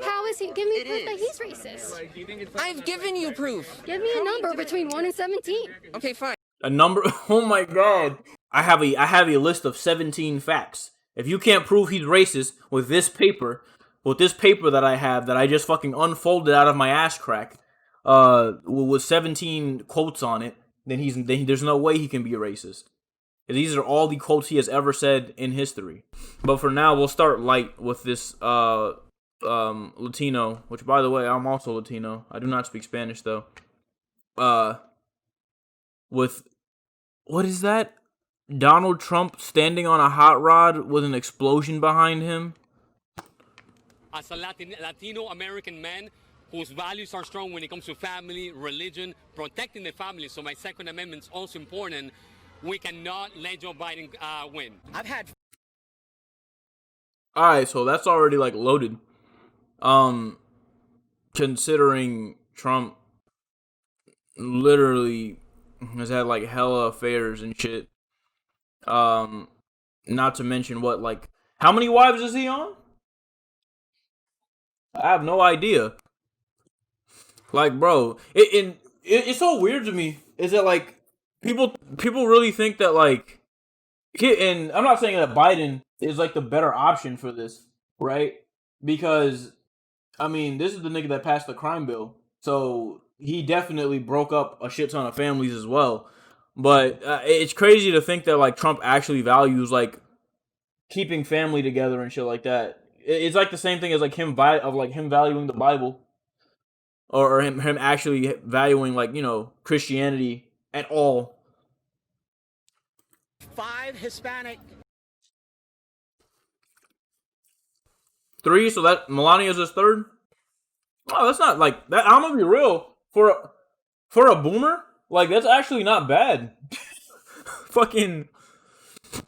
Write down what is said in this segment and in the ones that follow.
How is he? Give me proof that he's racist. I've given you proof. Give me a number between 1 and 17. Okay, fine. A number? Oh my god. I have a list of 17 facts. If you can't prove he's racist with this paper that I have that I just fucking unfolded out of my ass crack, with 17 quotes on it, then there's no way he can be a racist. These are all the quotes he has ever said in history. But for now, we'll start light with this Latino, which, by the way, I'm also Latino. I do not speak Spanish though. With what is that? Donald Trump standing on a hot rod with an explosion behind him. As a Latino American man whose values are strong when it comes to family, religion, protecting the family, so my Second Amendment is also important, we cannot let Joe Biden win. I've had... Alright, so that's already, like, loaded. Considering Trump literally has had, like, hella affairs and shit. Not to mention what, like, how many wives is he on? I have no idea. Like, bro, it's so weird to me. Is that like people really think that like, and I'm not saying that Biden is like the better option for this, right? Because I mean, this is the nigga that passed the crime bill, so he definitely broke up a shit ton of families as well. But it's crazy to think that like Trump actually values like keeping family together and shit like that. It's like the same thing as like him valuing the Bible, or him actually valuing like, you know, Christianity at all. 5 Hispanic. 3, so that Melania's his 3rd. Oh, that's not like that. I'm gonna be real, for a boomer, like that's actually not bad. Fucking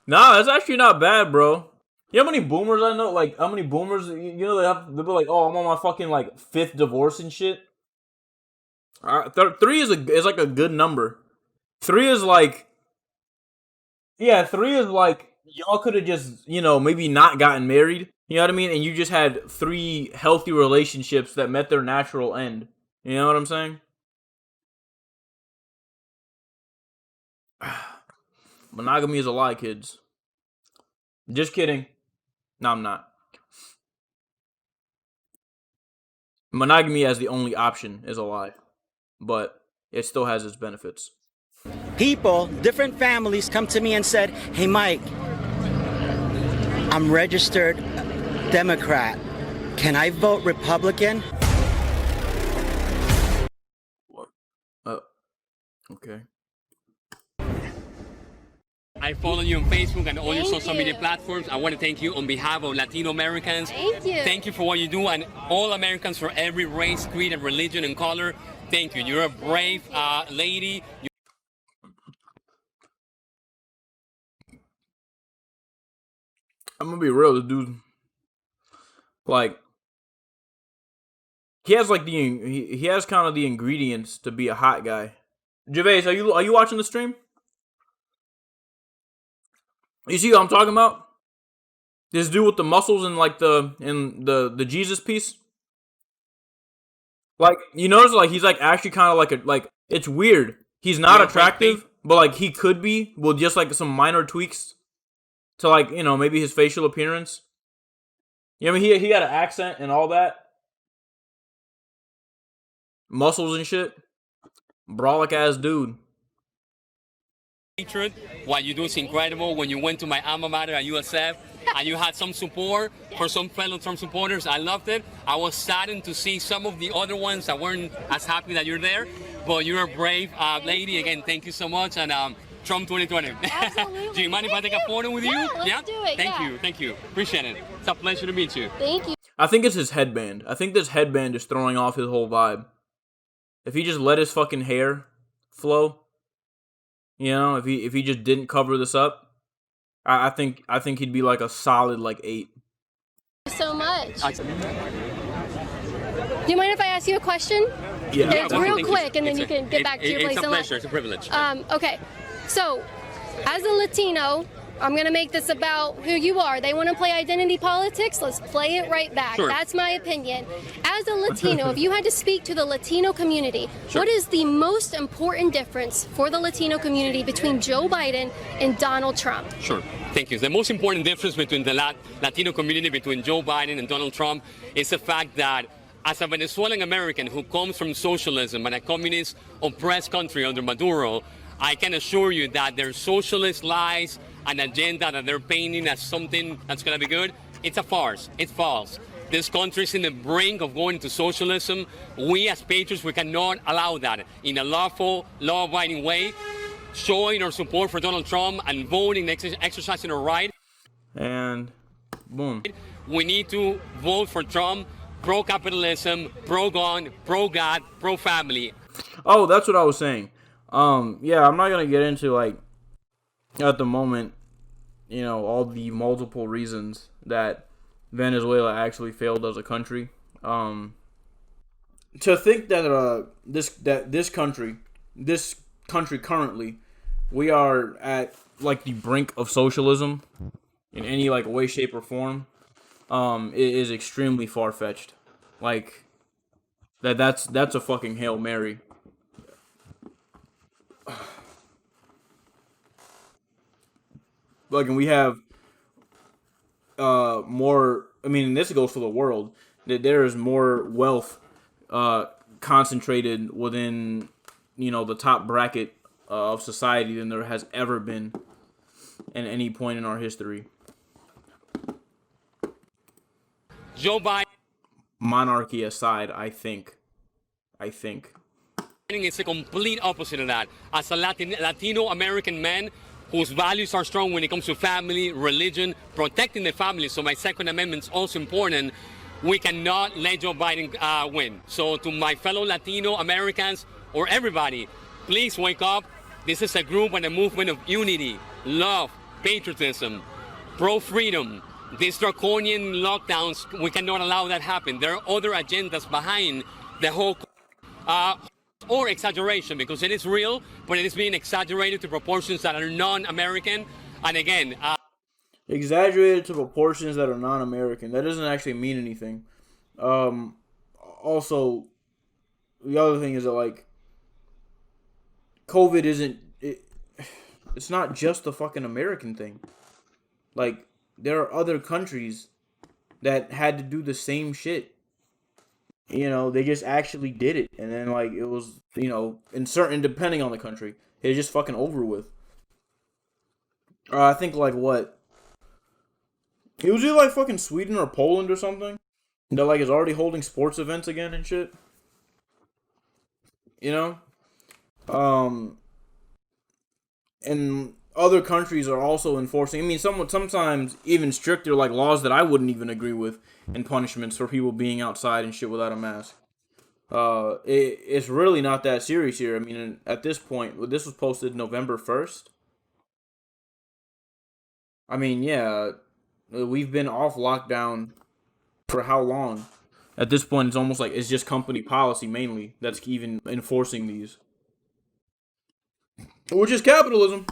nah, that's actually not bad, bro. You know how many boomers I know? Like, how many boomers, you know, they'll be like, oh, I'm on my fucking, like, 5th divorce and shit. 3 is like a good number. 3 is like, yeah, 3 is like, y'all could have just, you know, maybe not gotten married. You know what I mean? And you just had 3 healthy relationships that met their natural end. You know what I'm saying? Monogamy is a lie, kids. Just kidding. No, I'm not. Monogamy as the only option is a lie, but it still has its benefits. People, different families come to me and said, hey, Mike, I'm registered Democrat. Can I vote Republican? What? Okay. I follow you on Facebook and all your social media platforms. I want to thank you on behalf of Latino Americans. Thank you. Thank you for what you do, and all Americans for every race, creed, and religion and color. Thank you. You're a brave lady. I'm gonna be real, this dude, like, he has like he has kind of the ingredients to be a hot guy. Gervais, are you watching the stream? You see what I'm talking about? This dude with the muscles and like the Jesus piece. Like, you notice like he's like actually kind of like it's weird. He's not attractive, but like he could be with just like some minor tweaks to like, you know, maybe his facial appearance. You know what I mean? He got an accent and all that. Muscles and shit. Brolic ass dude. What you do is incredible. When you went to my alma mater at USF and you had some support for some fellow Trump supporters, I loved it. I was saddened to see some of the other ones that weren't as happy that you're there, but you're a brave lady. Again, thank you so much, and Trump 2020. Absolutely. Do you mind if I take a photo with you? Let's do it. Thank you. Appreciate it. It's a pleasure to meet you. Thank you. I think it's his headband. I think this headband is throwing off his whole vibe. If he just let his fucking hair flow, you know, if he just didn't cover this up, I think he'd be like a solid like 8. Thank you so much. Do you mind if I ask you a question? Yeah. It's real quick, and then you can get back to your place It's a in life. pleasure. It's a privilege. Okay, so as a Latino I'm going to make this about who you are. They want to play identity politics. Let's play it right back. Sure. That's my opinion. As a Latino, if you had to speak to the Latino community, Sure. what is the most important difference for the Latino community between Joe Biden and Donald Trump? Sure. Thank you. The most important difference between the Latino community, between Joe Biden and Donald Trump, is the fact that as a Venezuelan American who comes from socialism and a communist oppressed country under Maduro, I can assure you that their socialist lies, an agenda that they're painting as something that's going to be good, it's a farce. It's false. This country is in the brink of going into socialism. We as patriots, we cannot allow that in a lawful, law-abiding way. Showing our support for Donald Trump and voting, exercising our right. And boom. We need to vote for Trump, pro-capitalism, pro-gun, pro-God, pro-family. Oh, that's what I was saying. Yeah, I'm not gonna get into, like, at the moment, you know, all the multiple reasons that Venezuela actually failed as a country. To think that this country currently, we are at, like, the brink of socialism in any, like, way, shape, or form, it is extremely far-fetched. Like, that's a fucking Hail Mary. Like, and we have more, I mean, this goes for the world, that there is more wealth concentrated within, you know, the top bracket of society than there has ever been at any point in our history. Joe Biden. Monarchy aside, I think. It's the complete opposite of that. As a Latino American man whose values are strong when it comes to family, religion, protecting the family, so my Second Amendment is also important, we cannot let Joe Biden win. So to my fellow Latino Americans or everybody, please wake up. This is a group and a movement of unity, love, patriotism, pro-freedom. These draconian lockdowns, we cannot allow that happen. There are other agendas behind the whole or exaggeration, because it is real, but it is being exaggerated to proportions that are non-American. And again, exaggerated to proportions that are non-American. That doesn't actually mean anything. Also, the other thing is that, like, COVID it's not just a fucking American thing. Like, there are other countries that had to do the same shit. You know, they just actually did it. And then, like, it was, you know, depending on the country, it's just fucking over with. I think, like, what? It was either, like, fucking Sweden or Poland or something that, like, is already holding sports events again and shit. You know? And other countries are also enforcing, I mean, sometimes even stricter, like, laws that I wouldn't even agree with, and punishments for people being outside and shit without a mask. It's really not that serious here. I mean, at this point, this was posted November 1st. I mean, yeah, we've been off lockdown for how long? At this point, it's almost like it's just company policy mainly that's even enforcing these. Which is capitalism.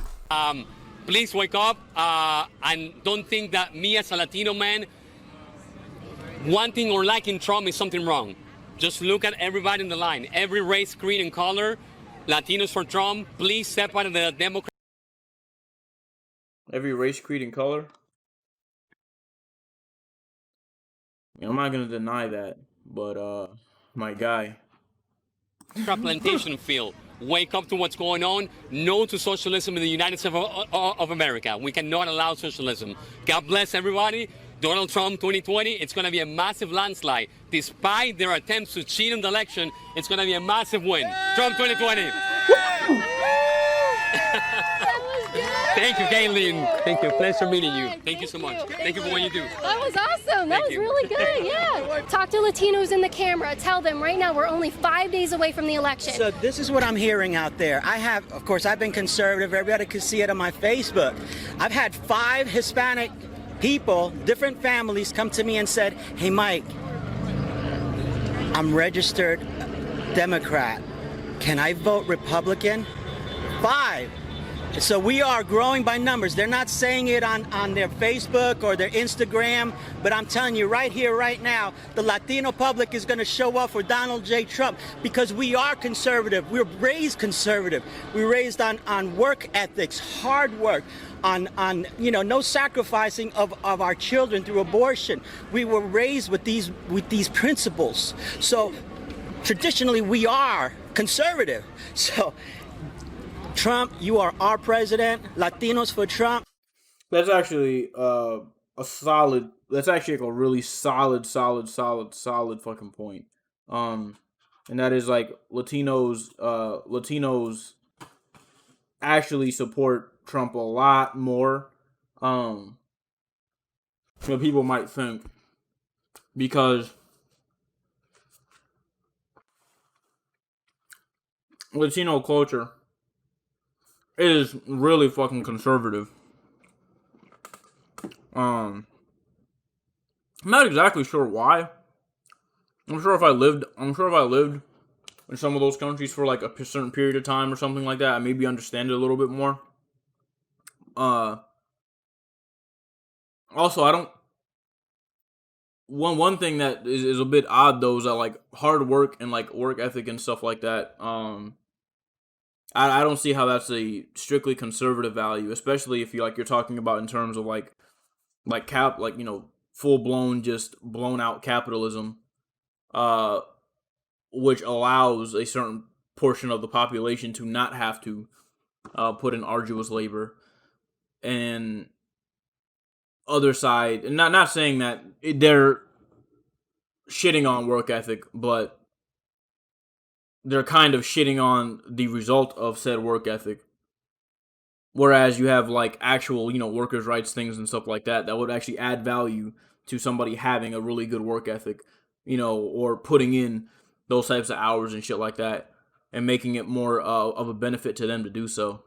Please wake up and don't think that me as a Latino man wanting or liking Trump is something wrong. Just look at everybody in the line. Every race, creed, and color. Latinos for Trump. Please step out of the Democrat. Every race, creed, and color? I'm not going to deny that, but my guy. Plantation field. Wake up to what's going on. No to socialism in the United States of America. We cannot allow socialism. God bless everybody. Donald Trump 2020, it's going to be a massive landslide. Despite their attempts to cheat in the election, it's going to be a massive win. Trump 2020. Thank you, Kaitlin. Thank you. Pleasure meeting you. Thank you so much. Thank you for what you do. That was awesome. That was really good. Yeah. Talk to Latinos in the camera. Tell them right now we're only 5 days away from the election. So this is what I'm hearing out there. Of course, I've been conservative. Everybody can see it on my Facebook. I've had 5 Hispanic people, different families, come to me and said, "Hey, Mike, I'm registered Democrat. Can I vote Republican?" 5. So we are growing by numbers. They're not saying it on their Facebook or their Instagram, but I'm telling you right here, right now, the Latino public is going to show up for Donald J. Trump because we are conservative. We're raised conservative. We're raised on work ethics, hard work, on no sacrificing of our children through abortion. We were raised with these principles. So traditionally, we are conservative. So Trump, you are our president. Latinos for Trump. That's actually that's actually like a really solid fucking point. And that is like Latinos actually support Trump a lot more than people might think, because Latino culture is really fucking conservative. I'm not exactly sure why. I'm sure if I lived in some of those countries for like a certain period of time or something like that, I maybe understand it a little bit more. Also, I don't. One thing that is a bit odd though is that like hard work and like work ethic and stuff like that. I don't see how that's a strictly conservative value, especially if you're talking about in terms of full blown, just blown out capitalism, which allows a certain portion of the population to not have to put in arduous labor, and other side, and not saying that they're shitting on work ethic, but they're kind of shitting on the result of said work ethic. Whereas you have like actual, workers' rights things and stuff like that would actually add value to somebody having a really good work ethic, or putting in those types of hours and shit like that, and making it more of a benefit to them to do so.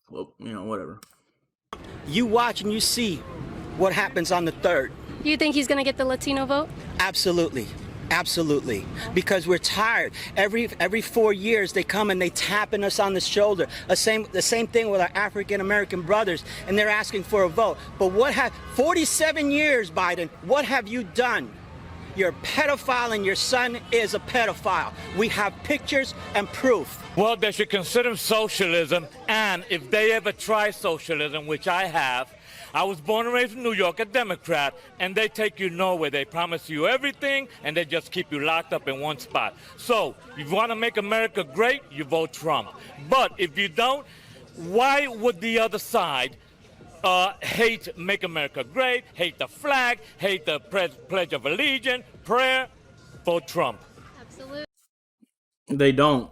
Well, whatever. You watch and you see what happens on the 3rd. Do you think he's going to get the Latino vote? Absolutely. Absolutely. Because we're tired. Every 4 years they come and they tapping us on the shoulder. The same thing with our African American brothers, and they're asking for a vote. But 47 years, Biden, what have you done? You're a pedophile and your son is a pedophile. We have pictures and proof. Well, they should consider socialism, and if they ever try socialism, which I have, I was born and raised in New York, a Democrat, and they take you nowhere. They promise you everything, and they just keep you locked up in one spot. So, if you want to make America great, you vote Trump. But if you don't, why would the other side hate Make America Great, hate the flag, hate the Pledge of Allegiance, prayer? Vote Trump. Absolutely. They don't.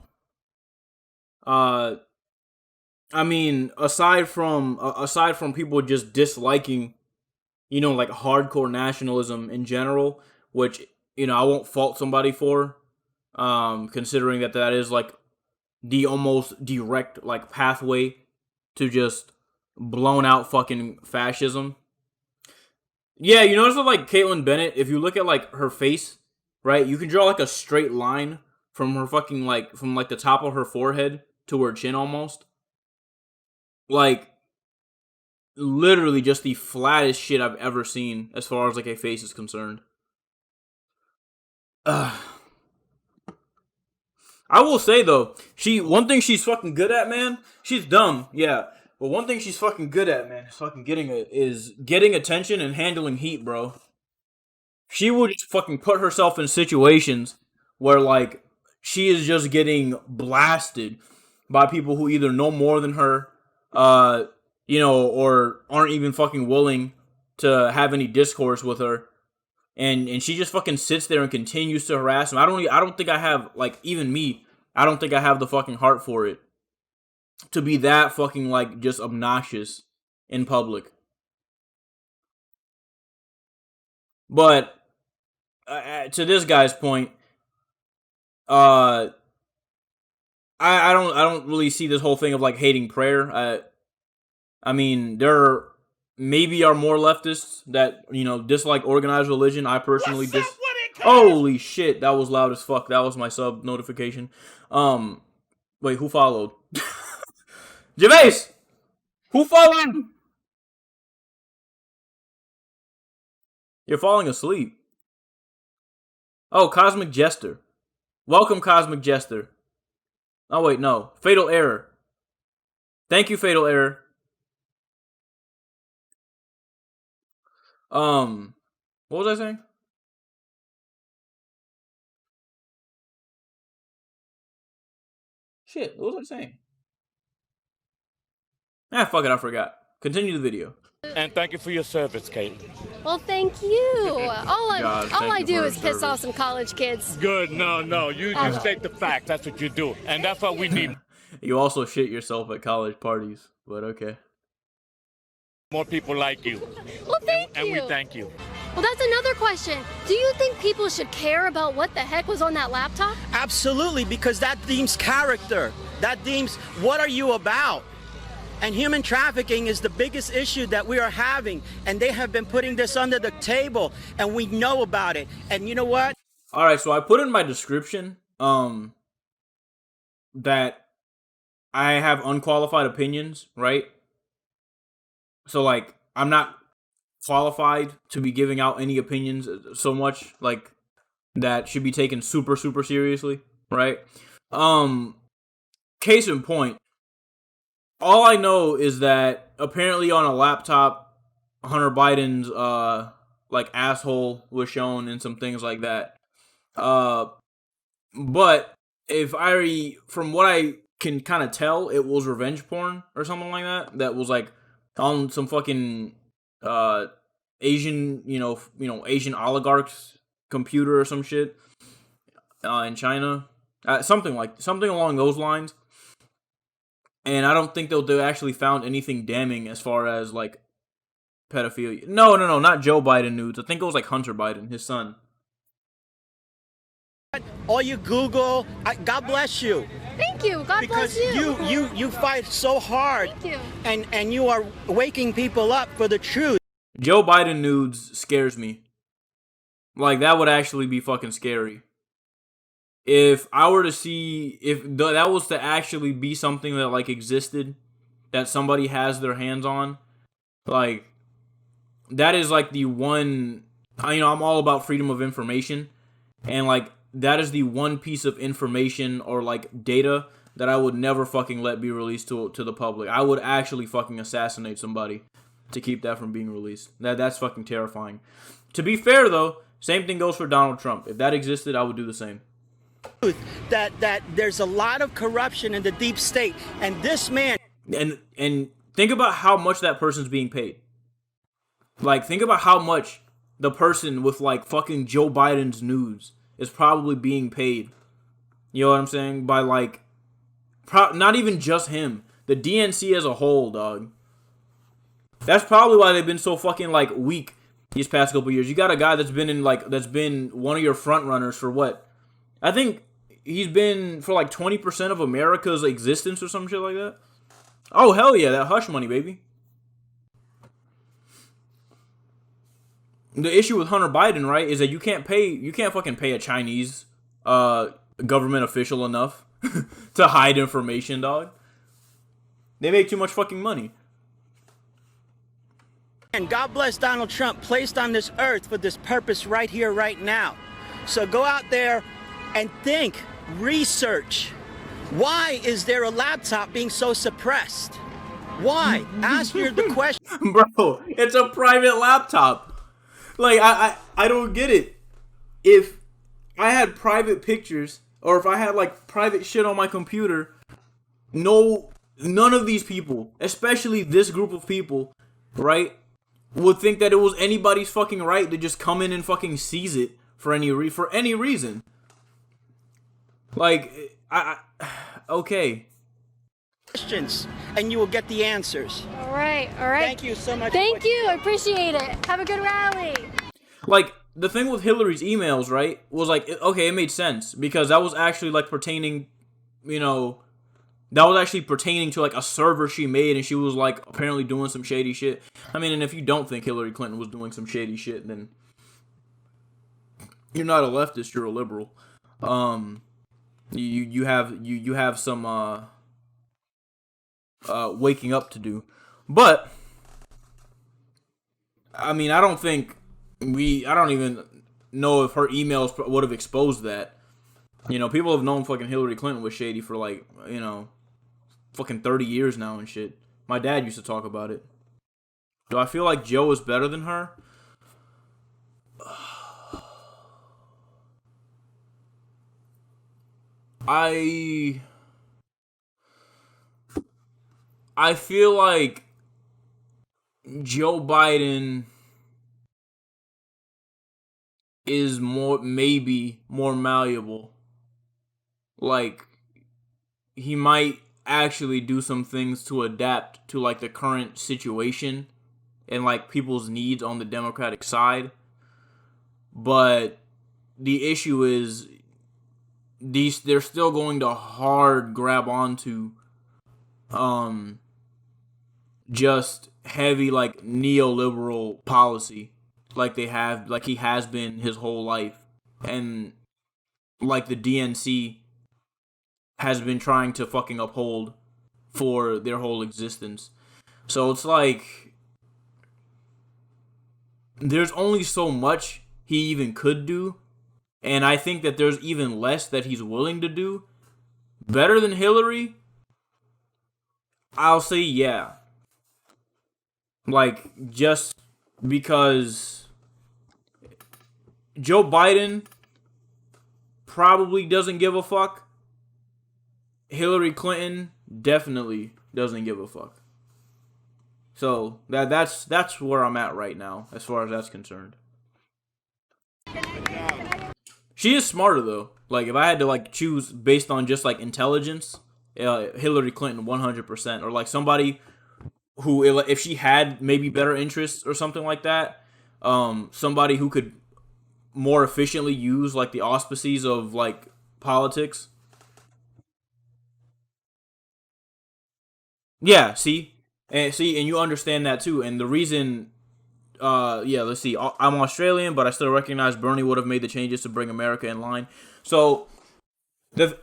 I mean, aside from people just disliking, like hardcore nationalism in general, which, I won't fault somebody for, considering that is like the almost direct like pathway to just blown out fucking fascism. Yeah, you notice with like Kaitlin Bennett, if you look at like her face, right, you can draw like a straight line from her fucking from the top of her forehead to her chin almost. Like, literally just the flattest shit I've ever seen as far as like a face is concerned. I will say though, one thing she's fucking good at, man, she's dumb, yeah. But one thing she's fucking good at, man, is getting attention and handling heat, bro. She would just fucking put herself in situations where like she is just getting blasted by people who either know more than her, or aren't even fucking willing to have any discourse with her, and she just fucking sits there and continues to harass them. I don't think I have, like, even me, I don't think I have the fucking heart for it to be that fucking like just obnoxious in public. But to this guy's point, I don't really see this whole thing of like hating prayer. I mean, there maybe are more leftists that, dislike organized religion. I personally Holy shit, that was loud as fuck. That was my sub notification. Wait, who followed? Gervais! Who falling? You're falling asleep. Oh, Cosmic Jester. Welcome, Cosmic Jester. Oh, wait, no. Fatal Error. Thank you, Fatal Error. What was I saying? Shit, what was I saying? Fuck it, I forgot. Continue the video. And thank you for your service, Kaitlin. Well, thank you. All I do is piss service. off some college kids. Good, no. You state the facts. That's what you do. And that's what we need. You also shit yourself at college parties, but okay. More people like you. Well, thank you. And we thank you. Well, that's another question. Do you think people should care about what the heck was on that laptop? Absolutely, because that deems character. That deems what are you about? And human trafficking is the biggest issue that we are having. And they have been putting this under the table, and we know about it. And you know what? All right, so I put in my description that I have unqualified opinions, right? So, like, I'm not qualified to be giving out any opinions so much, like, that should be taken super, super seriously, right? Case in point, all I know is that apparently on a laptop, Hunter Biden's, like, asshole was shown and some things like that. But from what I can kind of tell, it was revenge porn or something like that. That was, like, on some fucking, Asian, Asian oligarch's computer or some shit, in China. Something along those lines. And I don't think they actually found anything damning as far as, like, pedophilia. No, not Joe Biden nudes. I think it was, like, Hunter Biden, his son. All you Google, God bless you. Thank you. God Because bless you. you fight so hard. Thank you. And you are waking people up for the truth. Joe Biden nudes scares me. Like, that would actually be fucking scary. If I were to see, that was to actually be something that, like, existed, that somebody has their hands on, like, that is, like, the one, I'm all about freedom of information, and, like, that is the one piece of information or, like, data that I would never fucking let be released to the public. I would actually fucking assassinate somebody to keep that from being released. That's fucking terrifying. To be fair, though, same thing goes for Donald Trump. If that existed, I would do the same. That there's a lot of corruption in the deep state, and this man. And think about how much that person's being paid. Like, think about how much the person with, like, fucking Joe Biden's nudes is probably being paid. You know what I'm saying? By, like, not even just him. The DNC as a whole, dog. That's probably why they've been so fucking, like, weak these past couple years. You got a guy that's been one of your front runners for what? I think he's been for, like, 20% of America's existence or some shit like that. Oh, hell yeah, that hush money, baby. The issue with Hunter Biden, right, is that you can't fucking pay a Chinese government official enough to hide information, dog. They make too much fucking money. And God bless Donald Trump, placed on this earth for this purpose right here, right now. So go out there and think, research. Why is there a laptop being so suppressed? Why? Ask your the question. Bro, it's a private laptop. Like, I don't get it. If I had private pictures, or if I had, like, private shit on my computer, none of these people, especially this group of people, right, would think that it was anybody's fucking right to just come in and fucking seize it for any reason. Like, okay. Questions, and you will get the answers. All right. Thank you so much. Thank you. I appreciate it. Have a good rally. Like, the thing with Hillary's emails, right, was like, okay, it made sense, because that was actually, like, pertaining to, like, a server she made, and she was, like, apparently doing some shady shit. I mean, and if you don't think Hillary Clinton was doing some shady shit, then you're not a leftist, you're a liberal. You have some waking up to do. But I mean, I don't even know if her emails would have exposed that. You know, people have known fucking Hillary Clinton was shady for like, you know, fucking 30 years now and shit. My dad used to talk about it. Do I feel like Joe is better than her? I feel like Joe Biden is maybe more malleable. Like, he might actually do some things to adapt to like the current situation and like people's needs on the Democratic side. But the issue is they're still going to hard grab onto just heavy like neoliberal policy like he has been his whole life, and like the DNC has been trying to fucking uphold for their whole existence. So it's like there's only so much he even could do, and I think that there's even less that he's willing to do. Better than Hillary? I'll say yeah. Like, just because Joe Biden probably doesn't give a fuck. Hillary Clinton definitely doesn't give a fuck. So that's where I'm at right now, as far as that's concerned. She is smarter though. Like, if I had to like choose based on just like intelligence, Hillary Clinton 100%, or like somebody who, if she had maybe better interests or something like that, somebody who could more efficiently use like the auspices of like politics. Yeah, and you understand that too. And the reason, let's see. I'm Australian, but I still recognize Bernie would have made the changes to bring America in line. So the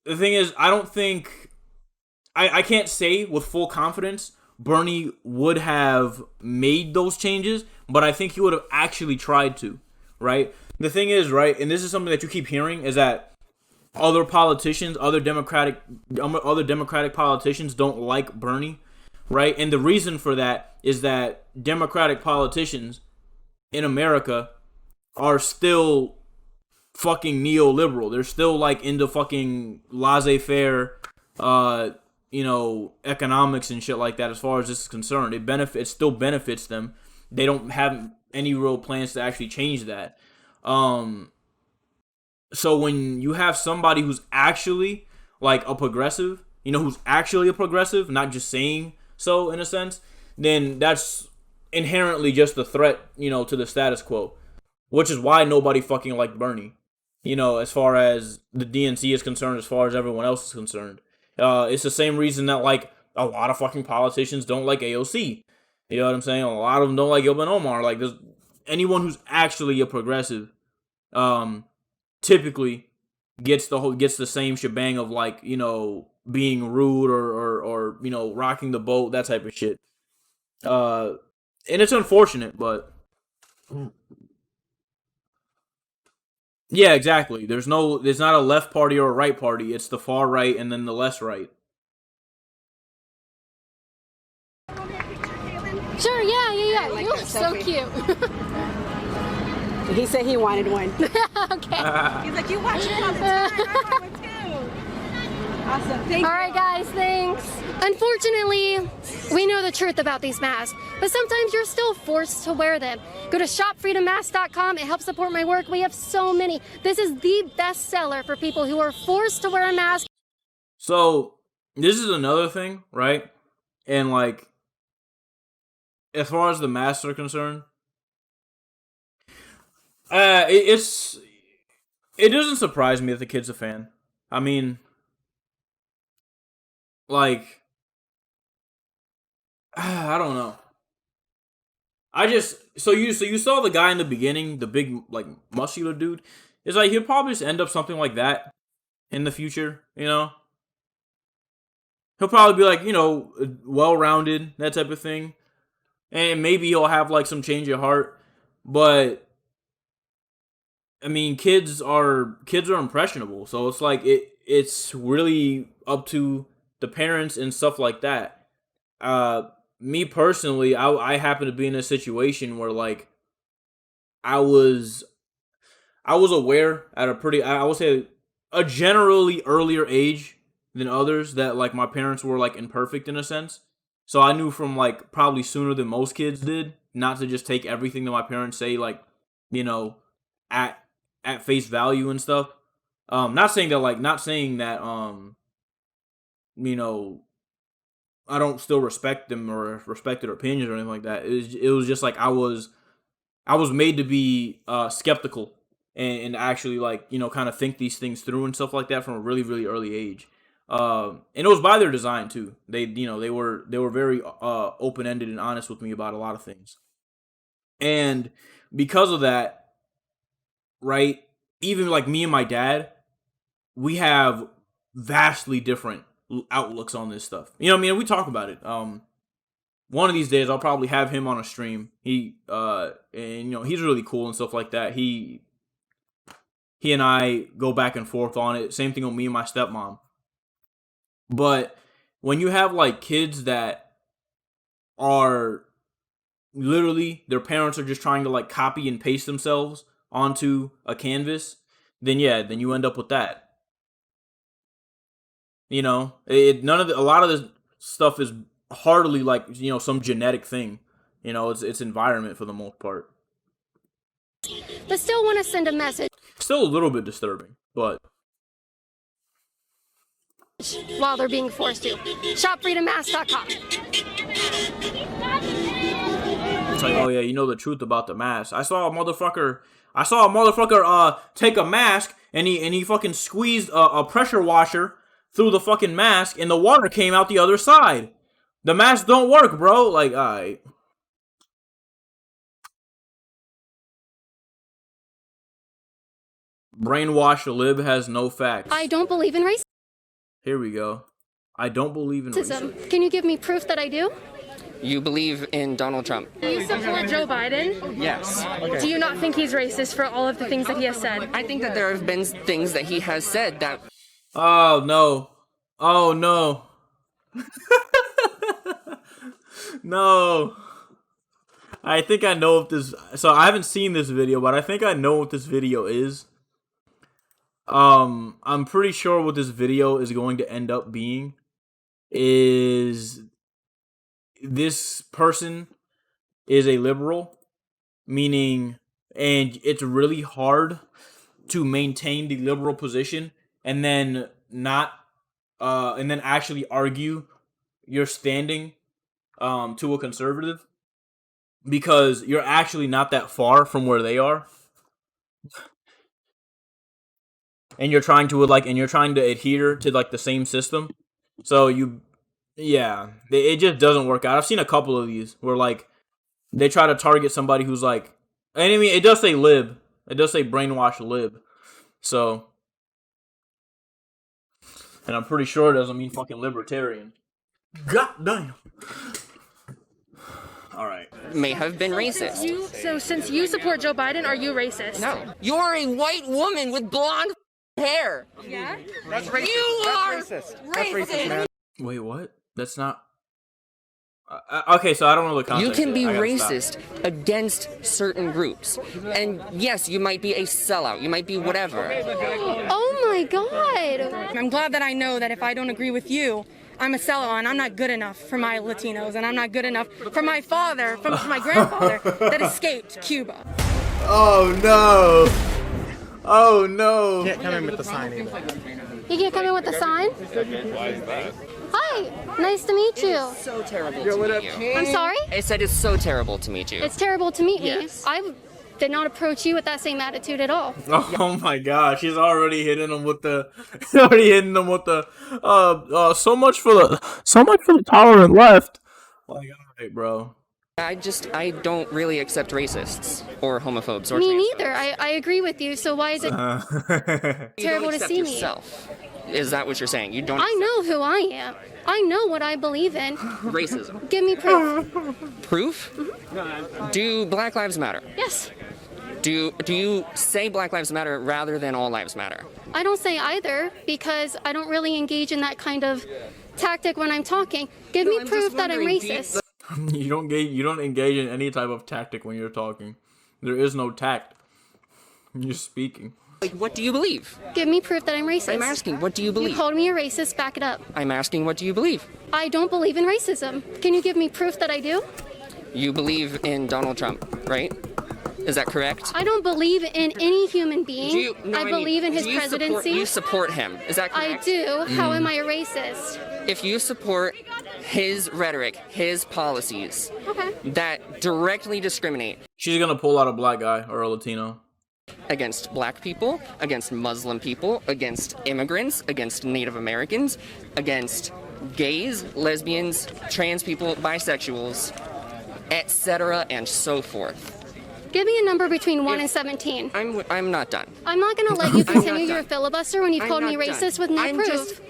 thing is, I don't think I can't say with full confidence Bernie would have made those changes, but I think he would have actually tried to, right? The thing is, right, and this is something that you keep hearing, is that other politicians, other Democratic politicians don't like Bernie, right? And the reason for that is that Democratic politicians in America are still fucking neoliberal. They're still like into fucking laissez-faire, economics and shit like that. As far as this is concerned, it still benefits them. They don't have any real plans to actually change that. So when you have somebody who's actually like a progressive, who's actually a progressive, not just saying so in a sense, then that's inherently just a threat, to the status quo, which is why nobody fucking liked Bernie, as far as the DNC is concerned, as far as everyone else is concerned. It's the same reason that like a lot of fucking politicians don't like AOC. You know what I'm saying? A lot of them don't like Ilhan Omar. Like, there's anyone who's actually a progressive, typically gets the same shebang of like, being rude or rocking the boat, that type of shit. And it's unfortunate, but yeah, exactly. There's not a left party or a right party. It's the far right and then the less right. Sure, yeah. You look so cute. He said he wanted one. Okay. He's like, you watch it all the time. I want one too. Awesome. Thank you. All right, guys, thanks. Unfortunately, we know the truth about these masks, but sometimes you're still forced to wear them. Go to shopfreedommask.com. It helps support my work. We have so many. This is the best seller for people who are forced to wear a mask. So, this is another thing, right? And like, as far as the masks are concerned, it doesn't surprise me that the kid's a fan. I mean, like, I don't know. So you saw the guy in the beginning, the big like muscular dude. It's like he'll probably just end up something like that in the future, He'll He'll probably be like, you know, well-rounded, that type of thing. And maybe he'll have like some change of heart. But I mean, kids are impressionable. So it's like it's really up to the parents and stuff like that. Me personally, I happen to be in a situation where like I was aware at a pretty, I would say, a generally earlier age than others that like my parents were like imperfect in a sense. So I knew from like probably sooner than most kids did not to just take everything that my parents say like, you know, at face value and stuff. Not saying that you know, I don't still respect them or respect their opinions or anything like that. It was just like I was made to be skeptical and actually like, you know, kind of think these things through and stuff like that from a really, really early age. And it was by their design too. They were very open-ended and honest with me about a lot of things. And because of that, right, even like me and my dad, we have vastly different outlooks on this stuff. You know what I mean? We talk about it. One of these days I'll probably have him on a stream. And you know, he's really cool and stuff like that. He and I go back and forth on it. Same thing with me and my stepmom. But when you have like kids that are literally their parents are just trying to like copy and paste themselves onto a canvas, then you end up with that. You know, a lot of this stuff is hardly like, you know, some genetic thing. You know, it's environment for the most part. But still want to send a message. Still a little bit disturbing, but While they're being forced to. ShopFreedomMask.com. It's like, oh yeah, you know the truth about the mask. I saw a motherfucker take a mask and he fucking squeezed a pressure washer through the fucking mask and the water came out the other side. The mask don't work, bro. Like, alright. Brainwashed lib has no facts. I don't believe in racism. Here we go. I don't believe in racism. Can you give me proof that I do? You believe in Donald Trump? Do you support Joe Biden? Yes. Do you not think he's racist for all of the things that he has said? I think that there have been things that he has said that... Oh, no. Oh, no. No. I think I know if this... So, I haven't seen this video, but I think I know what this video is. I'm pretty sure what this video is going to end up being is this person is a liberal, meaning, and it's really hard to maintain the liberal position and then actually argue your standing to a conservative because you're actually not that far from where they are. And you're trying to adhere to like the same system. So it just doesn't work out. I've seen a couple of these where like they try to target somebody who's like, and I mean, it does say lib. It does say brainwashed lib. So, and I'm pretty sure it doesn't mean fucking libertarian. God damn. All right. may have been racist. So since you support Joe Biden, are you racist? No. You're a white woman with blonde hair. Yeah? That's racist. You That's are racist. racist. That's racist, man. Wait, what? That's not... okay, so I don't know the context. You can be racist against certain groups. And yes, you might be a sellout. You might be whatever. Oh my God. I'm glad that I know that if I don't agree with you, I'm a sellout and I'm not good enough for my Latinos and I'm not good enough for my father, for my grandfather that escaped Cuba. Oh no. Oh no. Can't come in with the sign either. You can't come in with the sign? Why is that? Hi, nice to meet you. It's so terrible to meet you. I'm sorry? I said it's so terrible to meet you. It's terrible to meet me. Yes. I did not approach you with that same attitude at all. Oh my gosh, he's already hitting them with the so much for the tolerant left. Like, alright, bro. I don't really accept racists or homophobes or Me trans neither. folks. I agree with you. So why is it You terrible don't to accept see me? yourself. Is that what you're saying? You don't I know who I am. I know what I believe in. racism. Give me proof. Proof? Do Black Lives Matter? Yes. Do you say Black Lives Matter rather than All Lives Matter? I don't say either because I don't really engage in that kind of tactic when I'm talking. Give me I'm proof just that I'm wondering, do you- racist. You don't engage in any type of tactic when you're talking. There is no tact. You're speaking. Like, what do you believe? Give me proof that I'm racist. I'm asking, what do you You believe? called me a racist, back it up. I'm asking, what do you believe? I don't believe in racism. Can you give me proof that I do? You believe in Donald Trump, right? Is that correct? I don't believe in any human being. I believe in his do you presidency. You support him. Is that I correct? do. How am I a racist? If you support his rhetoric, his policies Okay. that directly discriminate She's gonna pull out a black guy or a Latino. against black people, against Muslim people, against immigrants, against Native Americans, against gays, lesbians, trans people, bisexuals, etc., and so forth. Give me a number between 1 and 17. I'm not done. I'm not going to let you I'm not continue your done. filibuster when you I'm called me not racist done. with no I'm proof. just-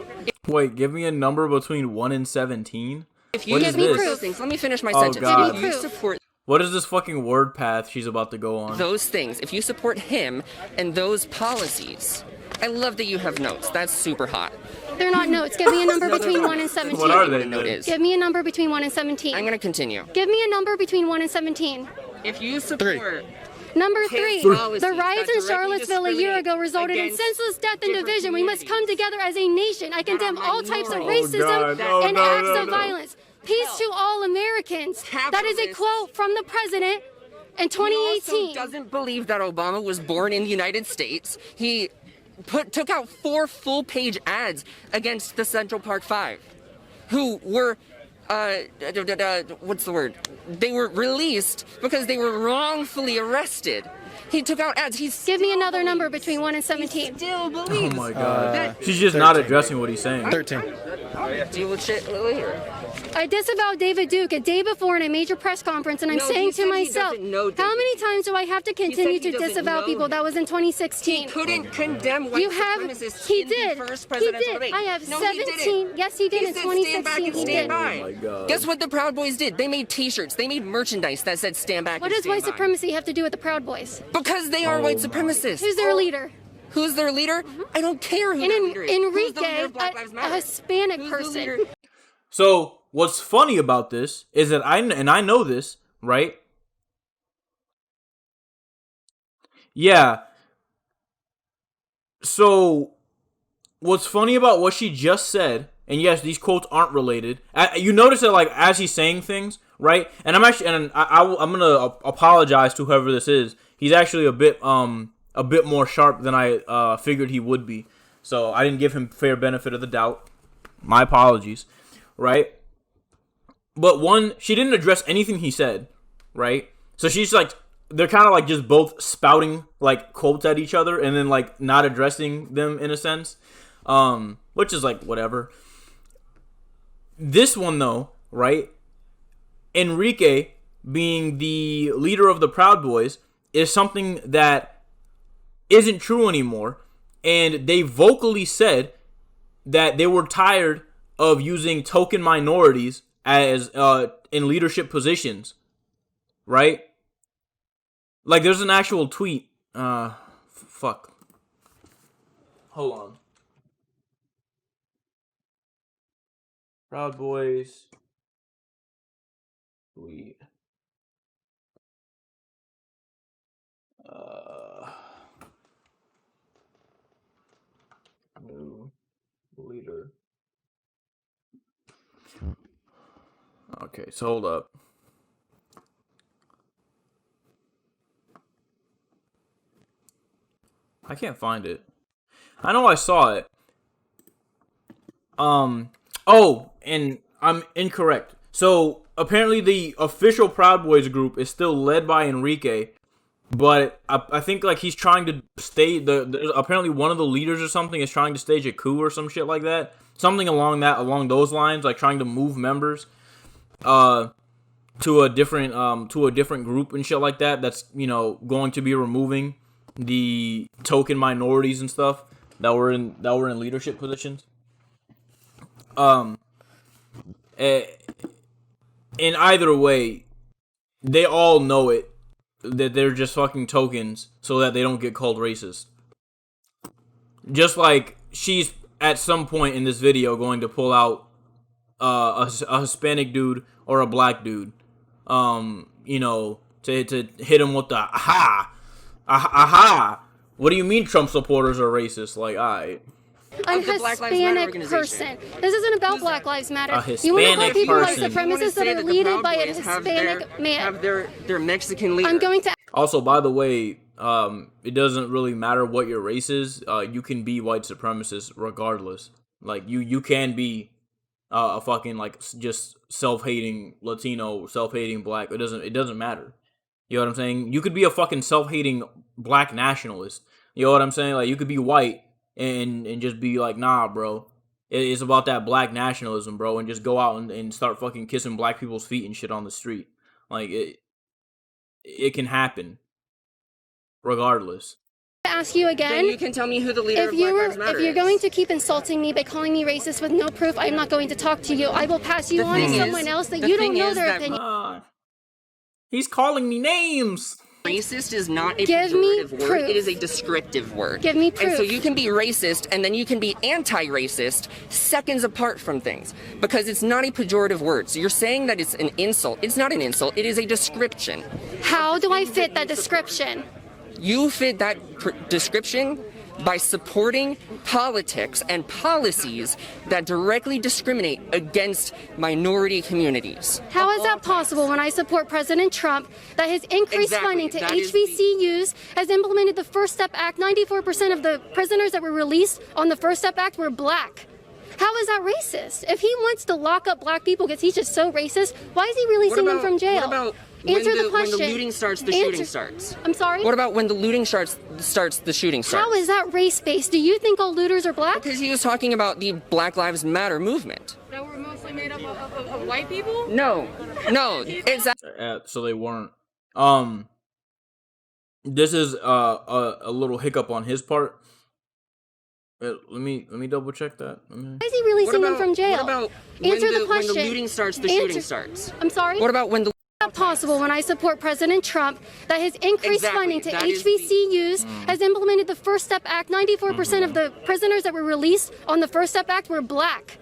Wait, give me a number between 1 and 17. If you What Give is me this? proof. things, let me finish my Oh, sentence. God. If you Proof. support What is this fucking word path she's about to go on? those things, if you support him and those policies, I love that you have notes. That's super hot. They're not notes. Give me a number between 1 and 17. What are What they? a note then? is. Give me a number between 1 and 17. I'm gonna continue. Give me a number between 1 and 17. If you support Number His 3, policies the riots that in directly Charlottesville a year ago discriminate resulted in against senseless death and different division. We must come together as a nation. I condemn all types of minorities. racism God. No, and no, acts no, of no. violence. Peace to all Americans. That is a Capitalists. quote from the president in He also 2018. doesn't believe that Obama was born in the United States. He took out 4 full-page ads against the Central Park Five, who were, what's the word? They were released because they were wrongfully arrested. He took out ads. Give me another number between 1 and 17. Still Oh believes. my god. that- She's just not addressing what he's saying. 13. Deal with shit later. I disavowed David Duke a day before in a major press conference, and I'm No, he saying said to he myself, doesn't know David how many times do I have to continue he to doesn't disavow know people? him. That was in 2016. Couldn't condemn white You have, supremacists he in did, the first he presidential did. debate. I have No, he 17, didn't. yes he did, in said stand back 2016 and he stand did. by. Oh my God. Guess what the Proud Boys did? They made t-shirts. They made merchandise that said stand back What and does stand white by. supremacy have to do with the Proud Boys? Because they are Oh white my. supremacists. Who's their leader? Who's their leader? I don't care who And their leader is. Who's the leader Enrique, of Black Lives a Matter? Hispanic Who's the person. leader? So what's funny about this is that I know this, right? Yeah. So what's funny about what she just said, and yes, these quotes aren't related. You notice that, like, as he's saying things, right? And I'm gonna apologize to whoever this is. He's actually a bit more sharp than I figured he would be. So I didn't give him fair benefit of the doubt. My apologies, right? But one, she didn't address anything he said, right? So she's like, they're kind of like just both spouting like quotes at each other and then like not addressing them in a sense, which is like whatever. This one though, right? Enrique being the leader of the Proud Boys is something that isn't true anymore, and they vocally said that they were tired of using token minorities as in leadership positions, right? Like, there's an actual tweet. Fuck. Hold on. Proud Boys tweet. New leader. Okay, so hold up. I can't find it. I know I saw it. Oh, and I'm incorrect. So apparently the official Proud Boys group is still led by Enrique, but I think like he's trying to stage apparently one of the leaders or something is trying to stage a coup or some shit like that. Something along those lines, like trying to move members. to a different group and shit like that. That's going to be removing the token minorities and stuff that were in leadership positions. In either way, they all know it, that they're just fucking tokens so that they don't get called racist. Just like she's at some point in this video going to pull out a Hispanic dude or a black dude, to hit him with the aha. What do you mean Trump supporters are racist? Like, alright. I'm a Hispanic person. This isn't about Black Lives Matter. You want to call people white supremacists that are led by a Hispanic man? Have their Mexican leader. I'm going to. Also, by the way, it doesn't really matter what your race is. You can be white supremacist regardless. Like you can be a fucking like just self-hating Latino, self-hating black. It doesn't matter. You know what I'm saying? You could be a fucking self-hating black nationalist. You know what I'm saying? Like you could be white and just be like, nah, bro. It's about that black nationalism, bro, and just go out and start fucking kissing black people's feet and shit on the street. Like it can happen. Regardless. Ask you again. Then you can tell me who the leader of Black Lives Matter If you're going to keep insulting me by calling me racist with no proof, I'm not going to talk to you. I will pass you on to someone else that you don't know their opinion. He's calling me names. Racist is not a Give me pejorative word. proof. It is a descriptive word. Give me proof. And so you can be racist and then you can be anti-racist seconds apart from things because it's not a pejorative word. So you're saying that it's an insult. It's not an insult. It is a description. How do I fit that description? You fit that description by supporting politics and policies that directly discriminate against minority communities. How is that possible when I support President Trump that has increased funding to HBCUs, has implemented the First Step Act? 94% of the prisoners that were released on the First Step Act were black. How is that racist? If he wants to lock up black people because he's just so racist, why is he releasing them from jail? What about Answer the question. When the looting starts, the shooting starts? I'm sorry? What about when the looting starts, the shooting starts? How is that race-based? Do you think all looters are black? Because he was talking about the Black Lives Matter movement. That were mostly made up of white people? No, exactly. So they weren't. This is a little hiccup on his part. Let me double check that. Why is he releasing them from jail? What about Answer when the question. When the looting starts, the shooting starts? I'm sorry? What about when the Not possible when I support President Trump that has increased funding to HBCUs, has implemented the First Step Act. 94% of the prisoners that were released on the First Step Act were black.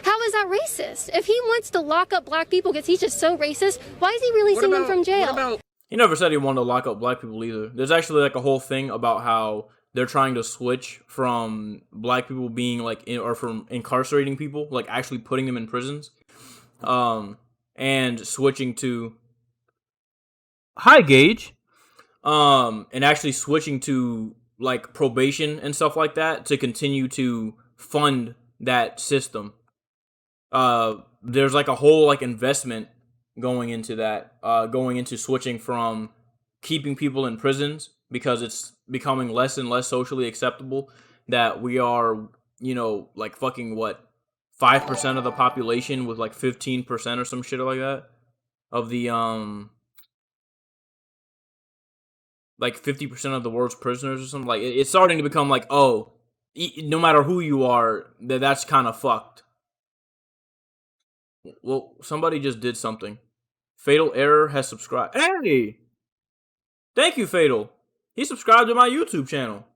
How is that racist? If he wants to lock up black people because he's just so racist, why is he releasing them from jail? He never said he wanted to lock up black people either. There's actually like a whole thing about how they're trying to switch from black people being like or from incarcerating people, like actually putting them in prisons, and switching to hi Gage, and actually switching to like probation and stuff like that to continue to fund that system. There's like a whole like investment going into that, going into switching from keeping people in prisons because it's becoming less and less socially acceptable that we are, like fucking what, 5% of the population with like 15% or some shit like that of the like 50% of the world's prisoners or something. Like it's starting to become like, oh, no matter who you are, that's kind of fucked. Well, somebody just did something. Fatal Error has subscribed. Hey! Thank you, Fatal. He subscribed to my YouTube channel.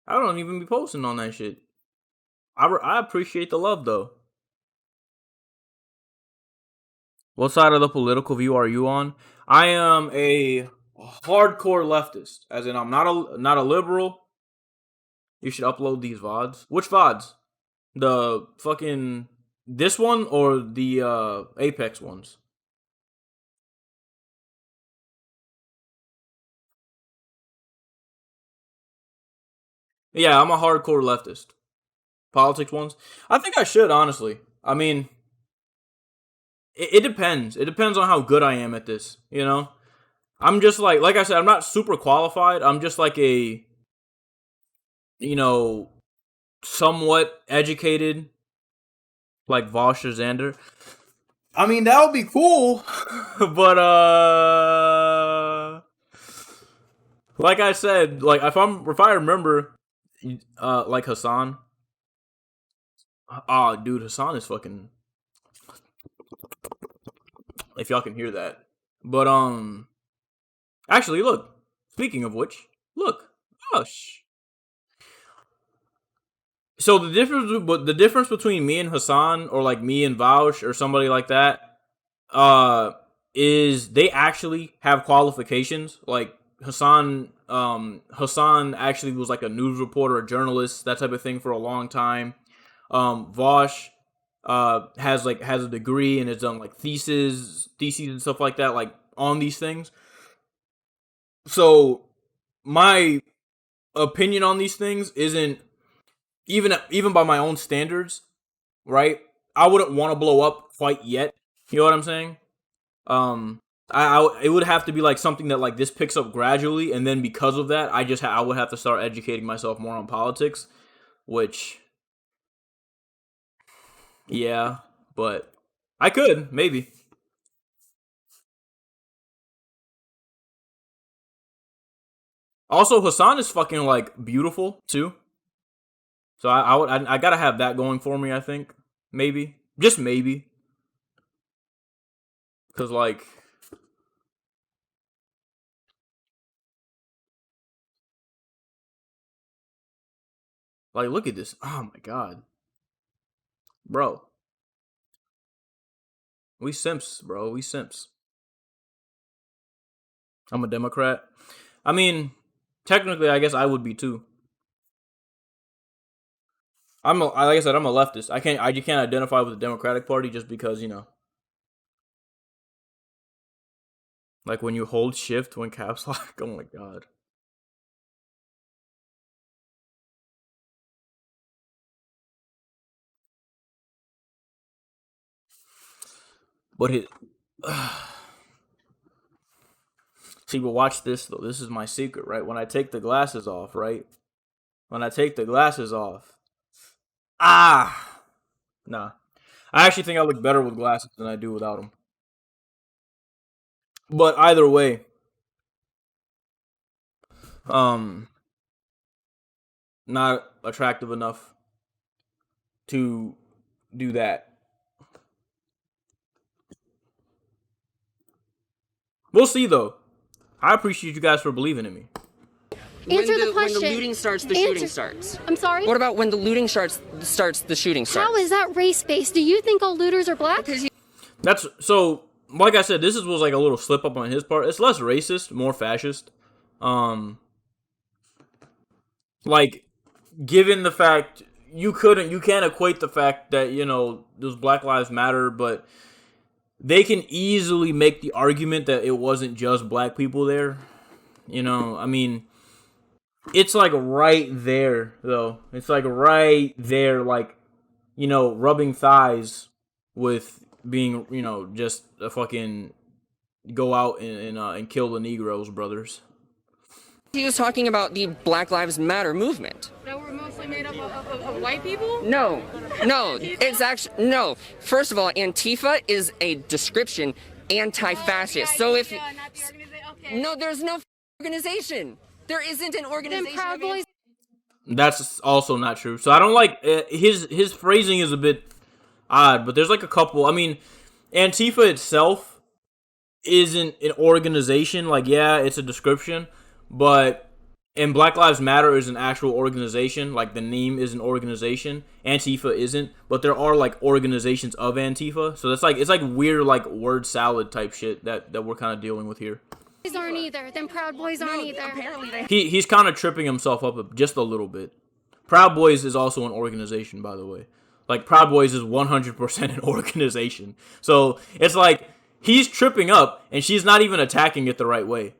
I don't even be posting on that shit. I appreciate the love, though. What side of the political view are you on? I am a hardcore leftist. As in, I'm not a liberal. You should upload these VODs. Which VODs? The fucking... this one or the Apex ones? Yeah, I'm a hardcore leftist. Politics ones? I think I should, honestly. I mean, it depends. It depends on how good I am at this, I'm just like I said, I'm not super qualified. I'm just like a, somewhat educated, like Vosh or Xander. I mean, that would be cool, but like I said, like if I remember, like Hassan. Ah, dude, Hassan is fucking. If y'all can hear that, but actually, look. Speaking of which, look, gosh. So the difference between me and Hassan, or like me and Vaush, or somebody like that, is they actually have qualifications. Like Hassan actually was like a news reporter, a journalist, that type of thing for a long time. Vaush has a degree and has done like theses and stuff like that, like on these things. So my opinion on these things isn't even by my own standards, right? I wouldn't want to blow up quite yet. You know what I'm saying? It would have to be like something that like this picks up gradually, and then because of that, I would have to start educating myself more on politics, which, yeah, but I could maybe. Also, Hassan is fucking like beautiful too, so I gotta have that going for me. I think maybe, just maybe, because like look at this. Oh my god, bro. We simps, bro. We simps. I'm a Democrat. I mean, technically, I guess I would be too. Like I said, I'm a leftist. I just can't identify with the Democratic Party just because, like when you hold shift when caps lock. Oh my god. But see, but watch this though. This is my secret, right? When I take the glasses off, right? When I take the glasses off, nah. I actually think I look better with glasses than I do without them. But either way, um, not attractive enough to do that. We'll see though. I appreciate you guys for believing in me. Answer the question. When the looting starts, the shooting starts. I'm sorry? What about when the looting starts, the shooting starts? How is that race-based? Do you think all looters are black? That's so. Like I said, was like a little slip up on his part. It's less racist, more fascist. Like given the fact you can't equate the fact that those Black Lives Matter, but they can easily make the argument that it wasn't just black people there. I mean, it's like right there though. It's like right there, like rubbing thighs with being just a fucking go out and kill the Negroes, brothers. He was talking about the Black Lives Matter movement. That we're mostly made up of white people? No, it's actually, no. First of all, Antifa is a description anti-fascist. So if, no, there's no organization. There isn't an organization. Then Proud Boys. That's also not true. So I don't like, his phrasing is a bit odd, but there's like a couple. I mean, Antifa itself isn't an organization. Like, yeah, it's a description, but and Black Lives Matter is an actual organization. Like the name is an organization. Antifa isn't, but there are like organizations of Antifa. So it's like weird like word salad type shit that we're kind of dealing with here. Aren't either. Then Proud Boys aren't either. Apparently He's kind of tripping himself up just a little bit. Proud Boys is also an organization, by the way. Like Proud Boys is 100% an organization. So it's like he's tripping up and she's not even attacking it the right way.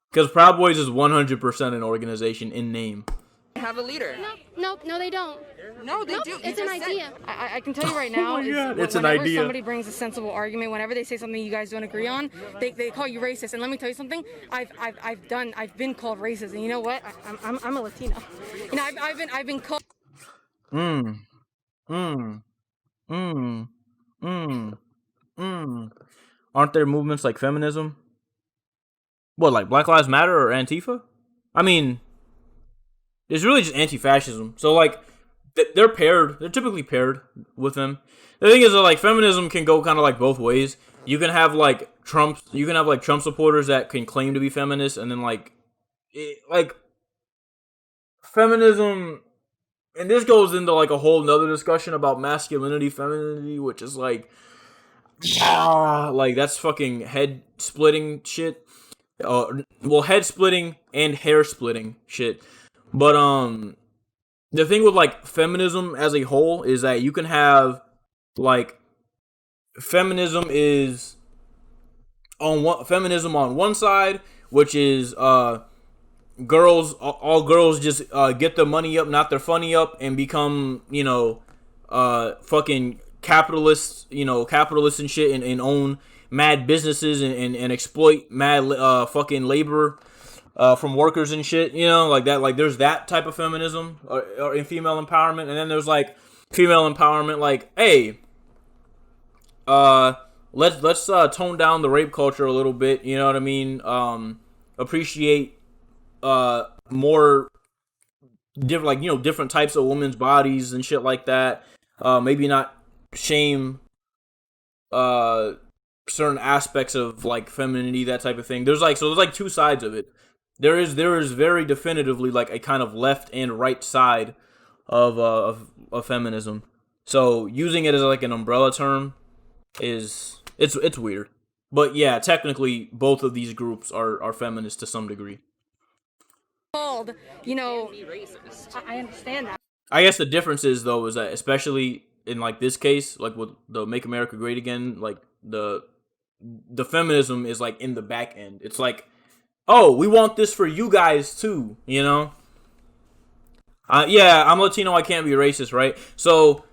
Because Proud Boys is 100% an organization in name. have a leader. No, they don't. No, they do. It's an idea. I can tell you right now, it's an whenever idea. somebody brings a sensible argument, whenever they say something you guys don't agree on, they call you racist. And let me tell you something, I've been called racist, and you know what? I'm a Latino. I've been called. Aren't there movements like feminism? What, like Black Lives Matter or Antifa? I mean, it's really just anti-fascism. So like, they're paired. They're typically paired with them. The thing is that like feminism can go kind of like both ways. You can have like Trump. You can have like Trump supporters that can claim to be feminists, and then like feminism. And this goes into like a whole nother discussion about masculinity, femininity, which is like, like that's fucking head splitting shit. Well, head splitting and hair splitting shit. But the thing with like feminism as a whole is that you can have like feminism on one side, which is girls, all girls just get their money up, not their funny up, and become fucking capitalists, capitalists and shit, and own mad businesses and exploit mad fucking labor from workers and shit, like that. Like there's that type of feminism or in female empowerment, and then there's like female empowerment, like, hey, let's tone down the rape culture a little bit, you know what I mean? Appreciate more different, different types of women's bodies and shit like that. Maybe not shame certain aspects of like femininity, that type of thing. There's like two sides of it. There is very definitively like a kind of left and right side of feminism. So using it as like an umbrella term is it's weird. But yeah, technically both of these groups are feminist to some degree. Called, I understand that. I guess the difference is though is that especially in like this case, like with the Make America Great Again, like the feminism is like in the back end. It's like, oh, we want this for you guys too, Yeah, I'm Latino, I can't be racist, right? So,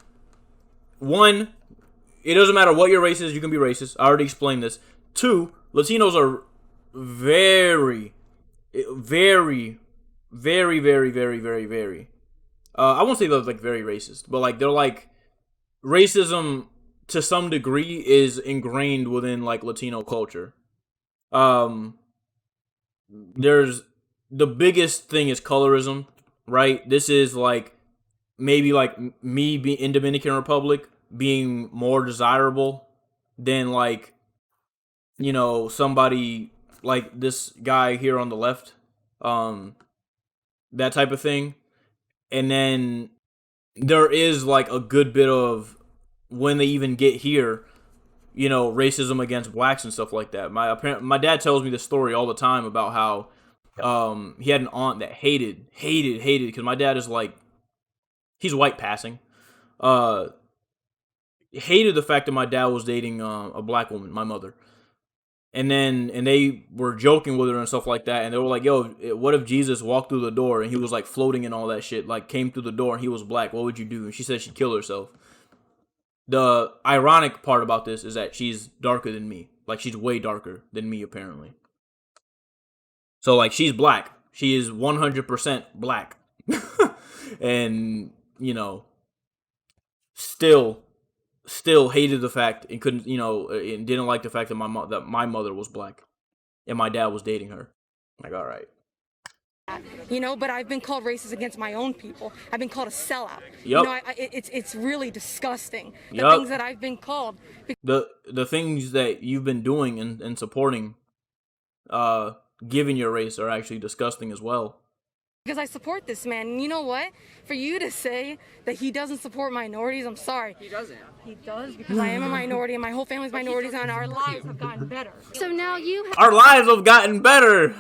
one, it doesn't matter what your race is, you can be racist. I already explained this. Two, Latinos are very, very, very, very, very, very, very. I won't say they're like very racist, but like they're like racism to some degree is ingrained within like Latino culture. There's the biggest thing is colorism, right? This is like maybe like me being in Dominican Republic being more desirable than like somebody like this guy here on the left, that type of thing. And then there is like a good bit of, when they even get here, racism against blacks and stuff like that. My dad tells me this story all the time about how he had an aunt that hated because my dad is like, he's white passing, hated the fact that my dad was dating a black woman, my mother. And they were joking with her and stuff like that. And they were like, yo, what if Jesus walked through the door and he was like floating and all that shit, like came through the door and he was black? What would you do? And she said she'd kill herself. The ironic part about this is that she's darker than me. Like she's way darker than me, apparently. So like she's black. She is 100% black. And, still hated the fact and couldn't, and didn't like the fact that my mother was black and my dad was dating her. Like, all right. But I've been called racist against my own people. I've been called a sellout. Yep. It's really disgusting. The Yep. things that I've been called. The things that you've been doing and supporting, given your race, are actually disgusting as well. Because I support this man. And you know what? For you to say that he doesn't support minorities, I'm sorry. He doesn't. He does, because I am a minority and my whole family's minorities and our lives have gotten better. So now Our lives have gotten better.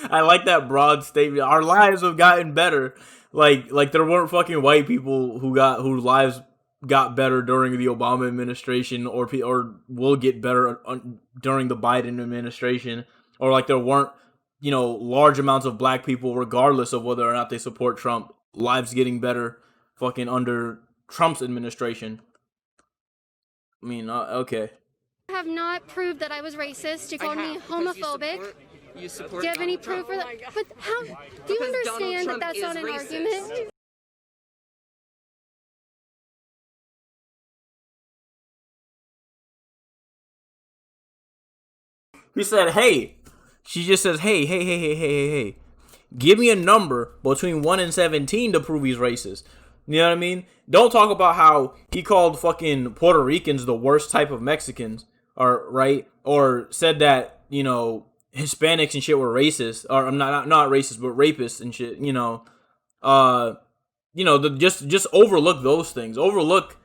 I like that broad statement. Our lives have gotten better. Like there weren't fucking white people whose lives got better during the Obama administration or will get better during the Biden administration, or like there weren't large amounts of black people, regardless of whether or not they support Trump, lives getting better fucking under Trump's administration. I mean, okay. have not proved that I was racist. You called me homophobic. You support Do you have any Donald proof for Trump. that? But how do you Because Donald understand that Trump that's is not an racist. argument? He said, "Hey." She just says, "Hey. Give me a number between 1 and 17 to prove he's racist." You know what I mean? Don't talk about how he called fucking Puerto Ricans the worst type of Mexicans, or right? Or said that, Hispanics and shit were racist, or not racist, but rapists and shit. Just overlook those things. Overlook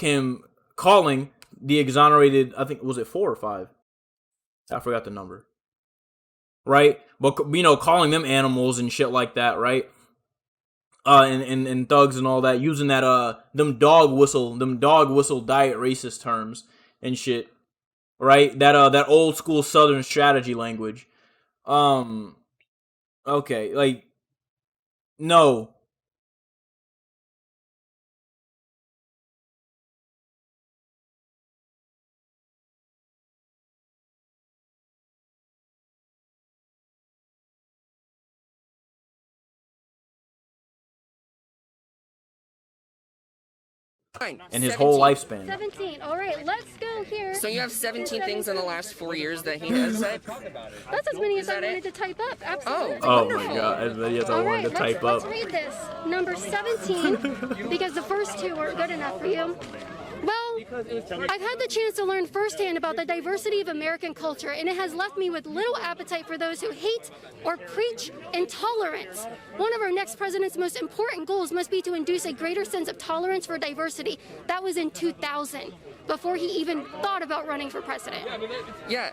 him calling the exonerated. I think, was it 4 or 5? I forgot the number. Right, but calling them animals and shit like that, right? And thugs and all that, using that them dog whistle diet racist terms and shit, right? That old school Southern strategy language. Okay, like, no. Fine. And his 17. whole lifespan. 17. All right, let's go here. So you have 17 things in the last 4 years that he has said? That's as many as I that it? wanted to type up. Absolutely. Oh my god, as many as I All wanted right, to type let's up. read this. Number 17, because the first 2 weren't good enough for you. Well, I've had the chance to learn firsthand about the diversity of American culture, and it has left me with little appetite for those who hate or preach intolerance. One of our next president's most important goals must be to induce a greater sense of tolerance for diversity. That was in 2000, before he even thought about running for president. Yeah,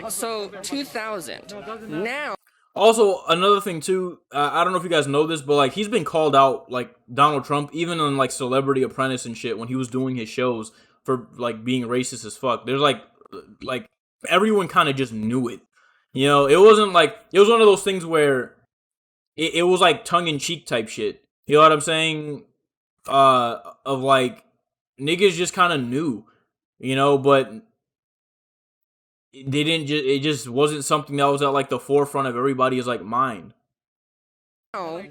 so 2000. Now... Also, another thing too, I don't know if you guys know this, but like, he's been called out, like, Donald Trump, even on like Celebrity Apprentice and shit, when he was doing his shows, for like being racist as fuck. There's like everyone kind of just knew it. It wasn't like, it was one of those things where it was like tongue in cheek type shit. You know what I'm saying? Of like, niggas just kind of knew, but it just wasn't something that was at like the forefront of everybody's like mind. Oh,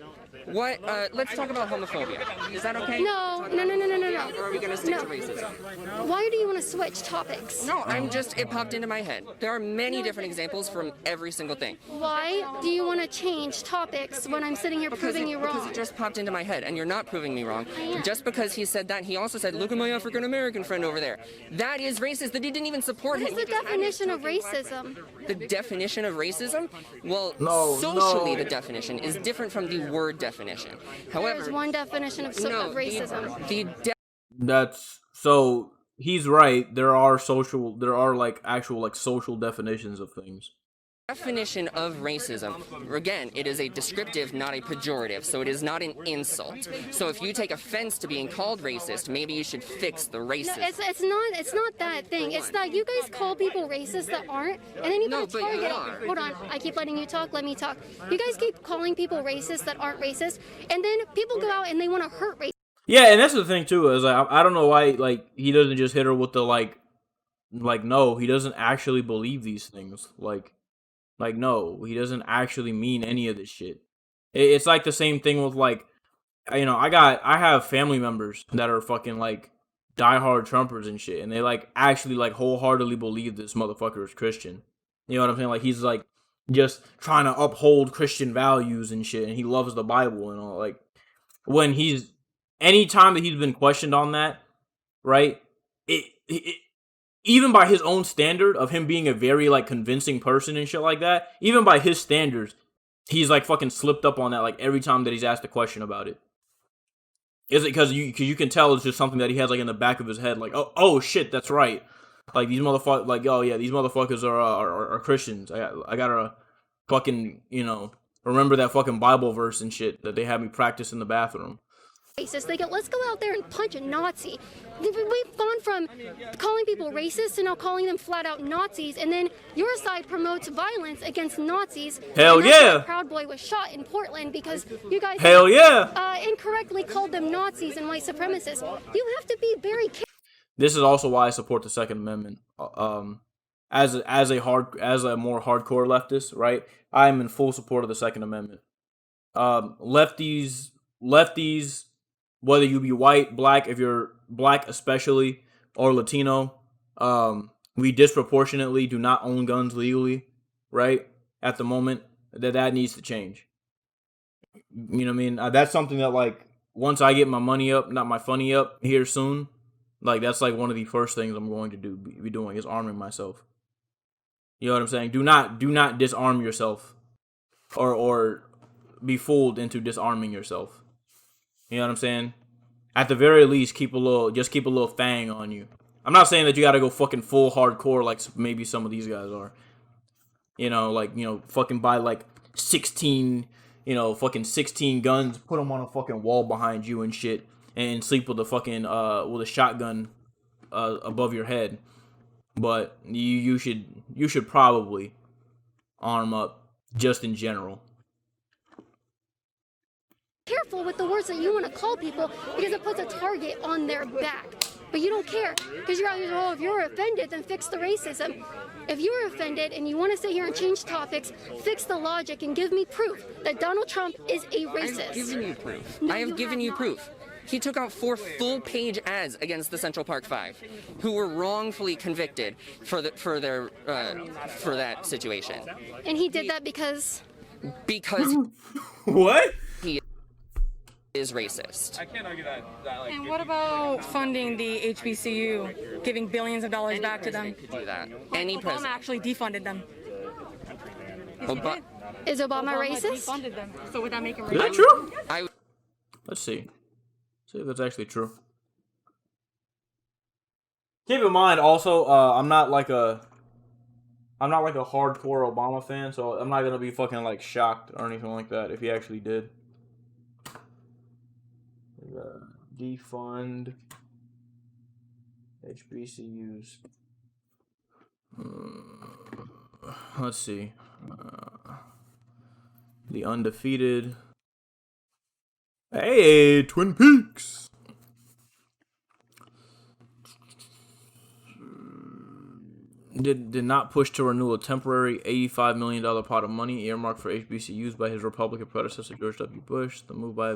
what? Let's talk about homophobia. Is that okay? No. Or are we gonna stick to racism? Why do you want to switch topics? No, it popped into my head. There are many different examples from every single thing. Why do you want to change topics when I'm sitting here proving you wrong? Because it just popped into my head, and you're not proving me wrong. I am. Just because he said that, he also said, "Look at my African American friend over there." That is racist. That he didn't even support What him. is the definition of racism? The definition of racism? Well, No, socially, no. the definition is different from the word definition. However, There's one definition of racism. That's so he's right. There are like actual like social definitions of things. definition of racism, again, it is a descriptive, not a pejorative, so it is not an insult. So if you take offense to being called racist, maybe you should fix the racism. No, it's not that thing. It's that you guys call people racist that aren't, and then you No, put but a target. you are. Hold on, I keep letting you talk. Let me talk. You guys keep calling people racist that aren't racist, and then people go out and they want to hurt racists. Yeah, and that's the thing too. Is like I don't know why like he doesn't just hit her with the like no, he doesn't actually believe these things. Like no, he doesn't actually mean any of this shit. It's like the same thing with like, I have family members that are fucking like diehard Trumpers and shit, and they like actually like wholeheartedly believe this motherfucker is Christian. You know what I'm saying? Like he's like just trying to uphold Christian values and shit, and he loves the Bible and all. Like when any time that he's been questioned on that, right? It even by his own standard of him being a very like convincing person and shit like that, even by his standards, he's like fucking slipped up on that like every time that he's asked a question about it. Is it because you can tell it's just something that he has like in the back of his head, like oh shit, that's right. Like these motherfuckers, like oh yeah, these motherfuckers are Christians. I gotta fucking remember that fucking Bible verse and shit that they had me practice in the bathroom. They go, let's go out there and punch a Nazi. We've gone from calling people racist to now calling them flat out Nazis, and then your side promotes violence against Nazis. Hell and that's yeah! why Proud Boy was shot in Portland because you guys incorrectly called them Nazis and white supremacists. You have to be very careful. This is also why I support the Second Amendment. As a more hardcore leftist, right? I am in full support of the Second Amendment. Lefties, whether you be white, black, if you're black especially, or Latino, we disproportionately do not own guns legally, right? At the moment, that needs to change. You know what I mean? That's something that, like, once I get my money up, not my funny up here soon, like, that's like one of the first things I'm going to be doing is arming myself. You know what I'm saying? Do not disarm yourself, or be fooled into disarming yourself. You know what I'm saying? At the very least, keep a little fang on you. I'm not saying that you gotta go fucking full hardcore like maybe some of these guys are. You know, like, you know, fucking buy like 16, you know, fucking 16 guns, put them on a fucking wall behind you and shit, and sleep with a fucking with a shotgun above your head. But you should probably arm up just in general. Careful with the words that you want to call people because it puts a target on their back. But you don't care because you're out here, oh, if you're offended, then fix the racism. If you're offended and you want to sit here and change topics, fix the logic and give me proof that Donald Trump is a racist. I've given you proof. No, I have given you not. proof. He took out 4 full-page ads against the Central Park Five, who were wrongfully convicted for that situation. And he did that because What? He is racist. I can't argue that like. And what about funding the HBCU, giving billions of dollars back to them? Could do that. Any Obama president. actually defunded them. is Obama racist? Defunded them. So would that make him Is that racist? true? Let's see. See if that's actually true. Keep in mind, also, I'm not like a hardcore Obama fan, so I'm not gonna be fucking like shocked or anything like that if he actually did. Defund HBCUs. Let's see. The undefeated. Hey, Twin Peaks. Did not push to renew a temporary $85 million pot of money earmarked for HBCUs by his Republican predecessor George W. Bush. The move by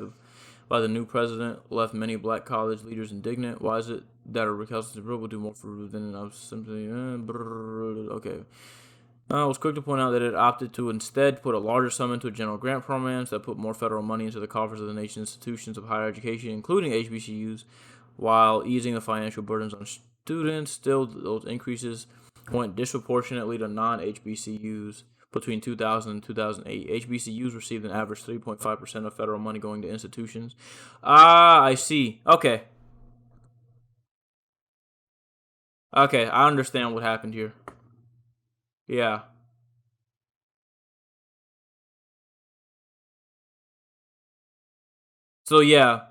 the new president left many black college leaders indignant. Why is it that a recalcitrant bill will do more for than I was simply okay? I was quick to point out that it opted to instead put a larger sum into general grant programs that put more federal money into the coffers of the nation's institutions of higher education, including HBCUs, while easing the financial burdens on students. Still, those increases went disproportionately to non-HBCUs. Between 2000 and 2008, HBCUs received an average 3.5% of federal money going to institutions. I see. Okay, I understand what happened here. Yeah. So yeah,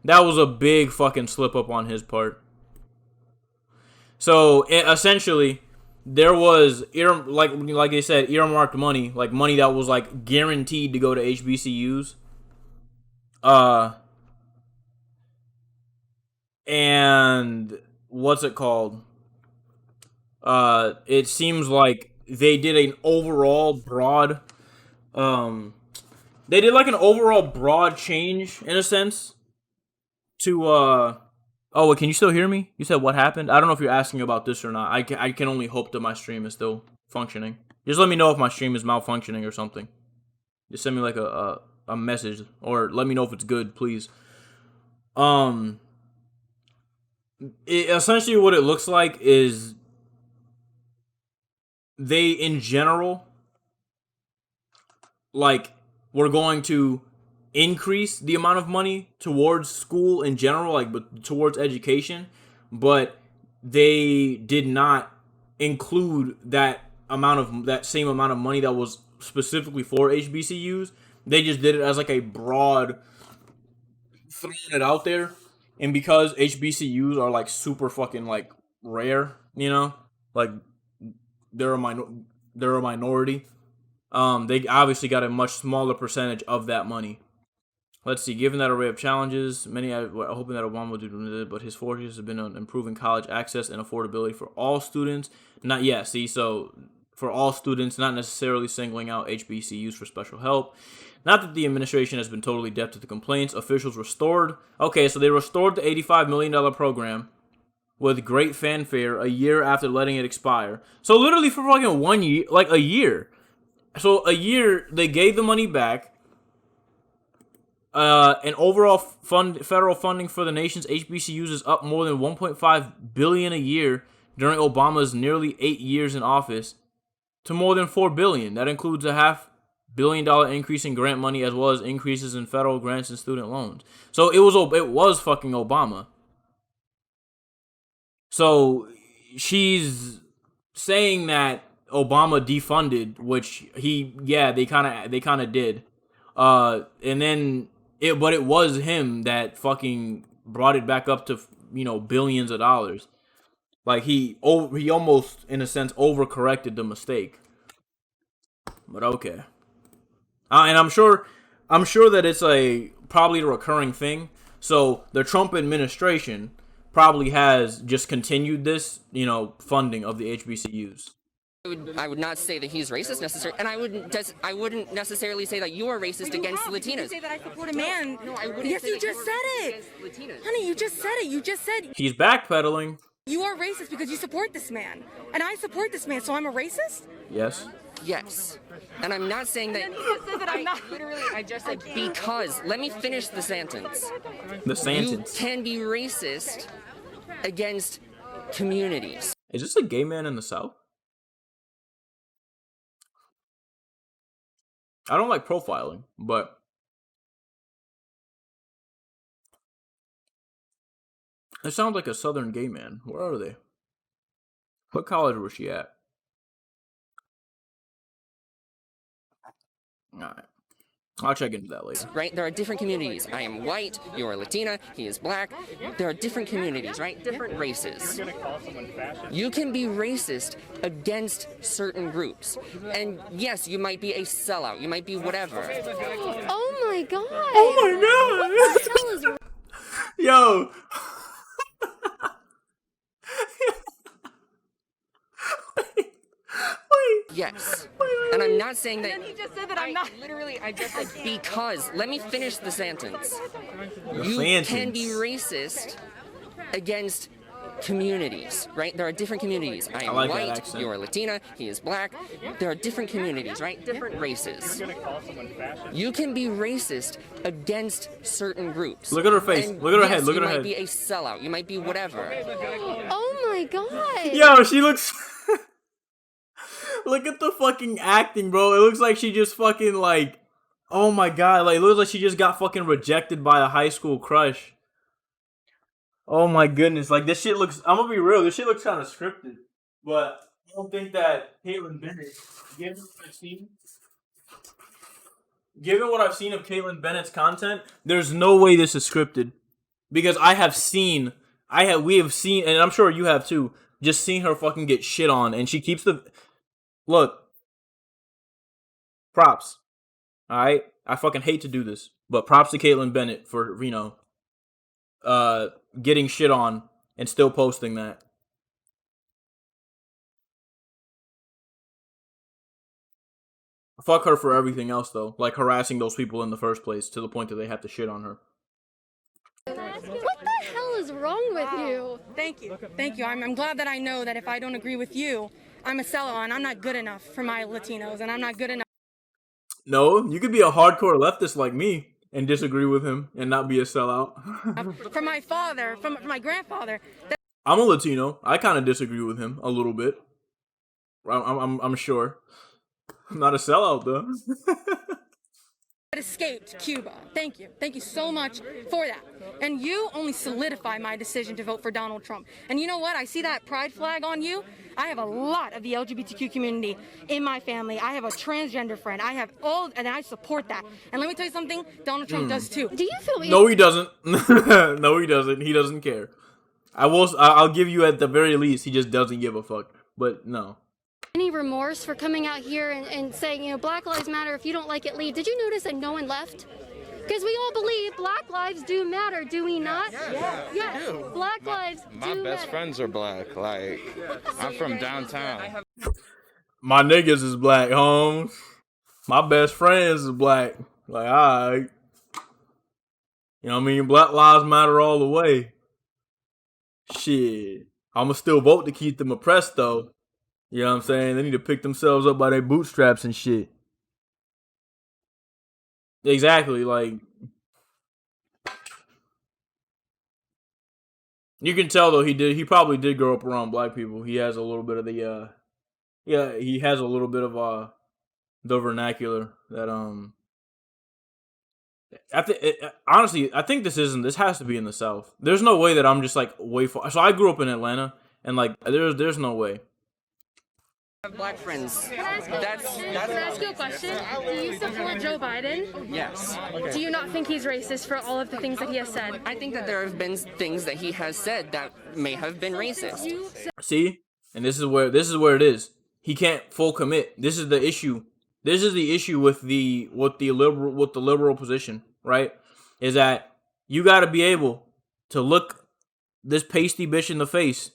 that was a big fucking slip up on his part. So essentially, there was like they said, earmarked money, like money that was like guaranteed to go to HBCUs. And what's it called? It seems like they did an overall broad, change in a sense to, oh, can you still hear me? You said what happened? I don't know if you're asking about this or not. I can only hope that my stream is still functioning. Just let me know if my stream is malfunctioning or something. Just send me like a message or let me know if it's good, please. Essentially what it looks like is they, in general, like, we're going to increase the amount of money towards school in general, like, but towards education, but they did not include that same amount of money that was specifically for HBCUs. They just did it as like a broad throwing it out there, and because HBCUs are like super fucking like rare, you know, like they're a minority. They obviously got a much smaller percentage of that money. Let's see. Given that array of challenges, many are hoping that Obama would do it, but his forces have been on improving college access and affordability for all students. Not yet. See, so for all students, not necessarily singling out HBCUs for special help. Not that the administration has been totally deaf to the complaints. Officials restored. Okay, so they restored the $85 million program. with great fanfare a year after letting it expire. So literally for fucking 1 year, like a year. So a year, they gave the money back. And overall federal funding for the nation's HBCUs is up more than $1.5 billion a year during Obama's nearly 8 years in office to more than $4 billion. That includes a $500 million increase in grant money as well as increases in federal grants and student loans. So it was fucking Obama. So she's saying that Obama defunded, which they kind of did. And then it was him that fucking brought it back up to, billions of dollars. Like he almost in a sense overcorrected the mistake. But okay. And I'm sure that it's probably a recurring thing. So the Trump administration probably has just continued this, funding of the HBCUs. I would not say that he's racist necessarily, and I wouldn't necessarily say that you are racist against Latinos. You say that I support a man. No, I wouldn't. Yes, say you just said it. Honey, you just said it. You just said He's backpedaling. you are racist because you support this man, and I support this man, so I'm a racist. Yes. Yes, and I'm not saying that. And then he just said that I'm not. Literally, I just said because. Let me finish the sentence. The sentence. You can be racist against communities. Is this a gay man in the South? I don't like profiling, but it sounds like a Southern gay man. Where are they? What college was she at? Alright. I'll check into that later. Right? There are different communities. I am white, you are Latina, he is black. There are different communities, right? Different races. You can be racist against certain groups. And yes, you might be a sellout. You might be whatever. Oh my god. Oh my god. What the hell is wrong? Yo. Yes. And I'm not saying that. And then he just said that I'm not. Literally, I just said because. Let me finish the sentence. The You sentence. can be racist against communities, right? There are different communities. I am like that white, accent. you are Latina, he is black. There are different communities, right? Different races. You can be racist against certain groups. Look at her face. And Look at her yes, head. Look at her You head. might be a sellout. You might be whatever. Oh my god. Yo, she looks. Look at the fucking acting, bro. It looks like she just fucking like. Oh my god. Like, it looks like she just got fucking rejected by a high school crush. Oh my goodness. Like, this shit looks. I'm gonna be real. This shit looks kind of scripted. But I don't think that Kaitlin Bennett. Given what I've seen of Kaitlin Bennett's content, there's no way this is scripted. Because we have seen, and I'm sure you have too, just seen her fucking get shit on, and she keeps the. Look. Props. Alright? I fucking hate to do this. But props to Kaitlin Bennett for, getting shit on and still posting that. Fuck her for everything else, though. Like harassing those people in the first place to the point that they have to shit on her. What the hell is wrong with you? Thank you. Thank you. I'm glad that I know that if I don't agree with you, I'm a sellout and I'm not good enough for my Latinos and I'm not good enough. No, you could be a hardcore leftist like me and disagree with him and not be a sellout. For my father, from my grandfather. I'm a Latino. I kind of disagree with him a little bit. I'm sure. I'm not a sellout though. That escaped Cuba. Thank you. Thank you so much for that. And you only solidify my decision to vote for Donald Trump. And you know what? I see that pride flag on you. I have a lot of the LGBTQ community in my family. I have a transgender friend. I have all, and I support that. And let me tell you something, Donald Trump does too. Do you feel No, he doesn't. No, he doesn't. He doesn't care. I'll give you at the very least, he just doesn't give a fuck. But no. any remorse for coming out here and saying, Black Lives Matter, if you don't like it, leave? Did you notice that no one left? Because we all believe Black lives do matter, do we not? Yes. Black lives do matter. My best friends are black. Like, I'm from downtown. My niggas is black, homes. My best friends is black. Like, alright. You know what I mean? Black lives matter all the way. Shit. I'ma still vote to keep them oppressed though. You know what I'm saying? They need to pick themselves up by their bootstraps and shit. Exactly, like you can tell though he probably did grow up around black people. He has a little bit of the he has a little bit of the vernacular that honestly, I think this has to be in the South. There's no way that I'm just like way far. So I grew up in Atlanta and like there's no way. Black friends. Can I ask you a question? Do you support Joe Biden? Yes. Do you not think he's racist for all of the things that he has said? I think that there have been things that he has said that may have been racist. See? And this is where it is. He can't full commit. This is the issue. This is the issue with the liberal position, right? Is that you got to be able to look this pasty bitch in the face,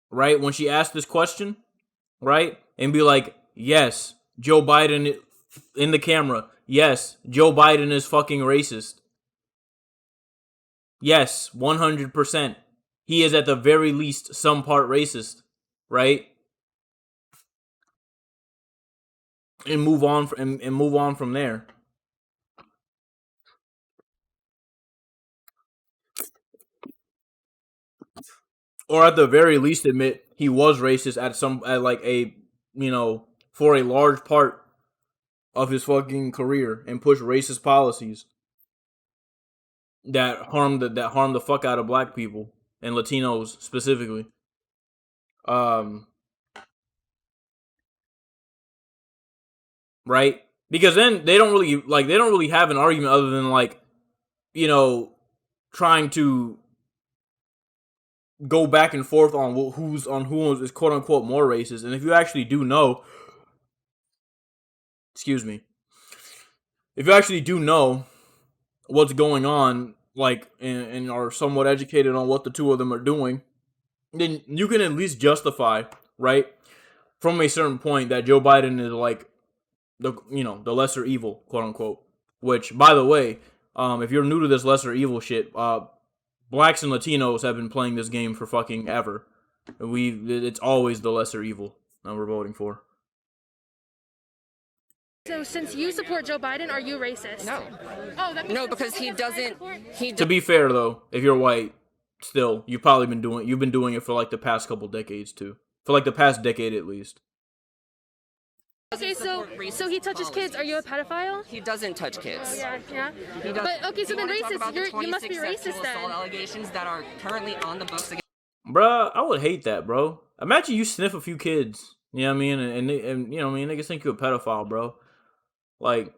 right? When she asked this question, right? And be like, yes, Joe Biden in the camera. Yes, Joe Biden is fucking racist. Yes, 100%. He is at the very least some part racist, right? And move on from there. Or at the very least admit he was racist for a large part of his fucking career and push racist policies that harm the fuck out of black people and Latinos specifically. Right? Because then they don't really have an argument other than trying to go back and forth on who is quote unquote more racist. And if you actually do know, if you actually do know what's going on, and are somewhat educated on what the two of them are doing, then you can at least justify, right, from a certain point that Joe Biden is the lesser evil, quote unquote. Which, by the way, if you're new to this lesser evil shit, blacks and Latinos have been playing this game for fucking ever. It's always the lesser evil that we're voting for. So since you support Joe Biden, are you racist? No. Oh, that makes No, sense. because he doesn't. To be fair though, if you're white, still you've been doing it for like the past couple decades too. For like the past decade at least. Okay, so he touches kids. Are you a pedophile? He doesn't touch kids. Yeah. He does. But okay, so You then wanna talk racist. about the You must be 26 racist sexual assault then. allegations that are currently on the books against. Bruh, I would hate that, bro. Imagine you sniff a few kids. You know what I mean? And you know what I mean? Niggas think you're a pedophile, bro. Like,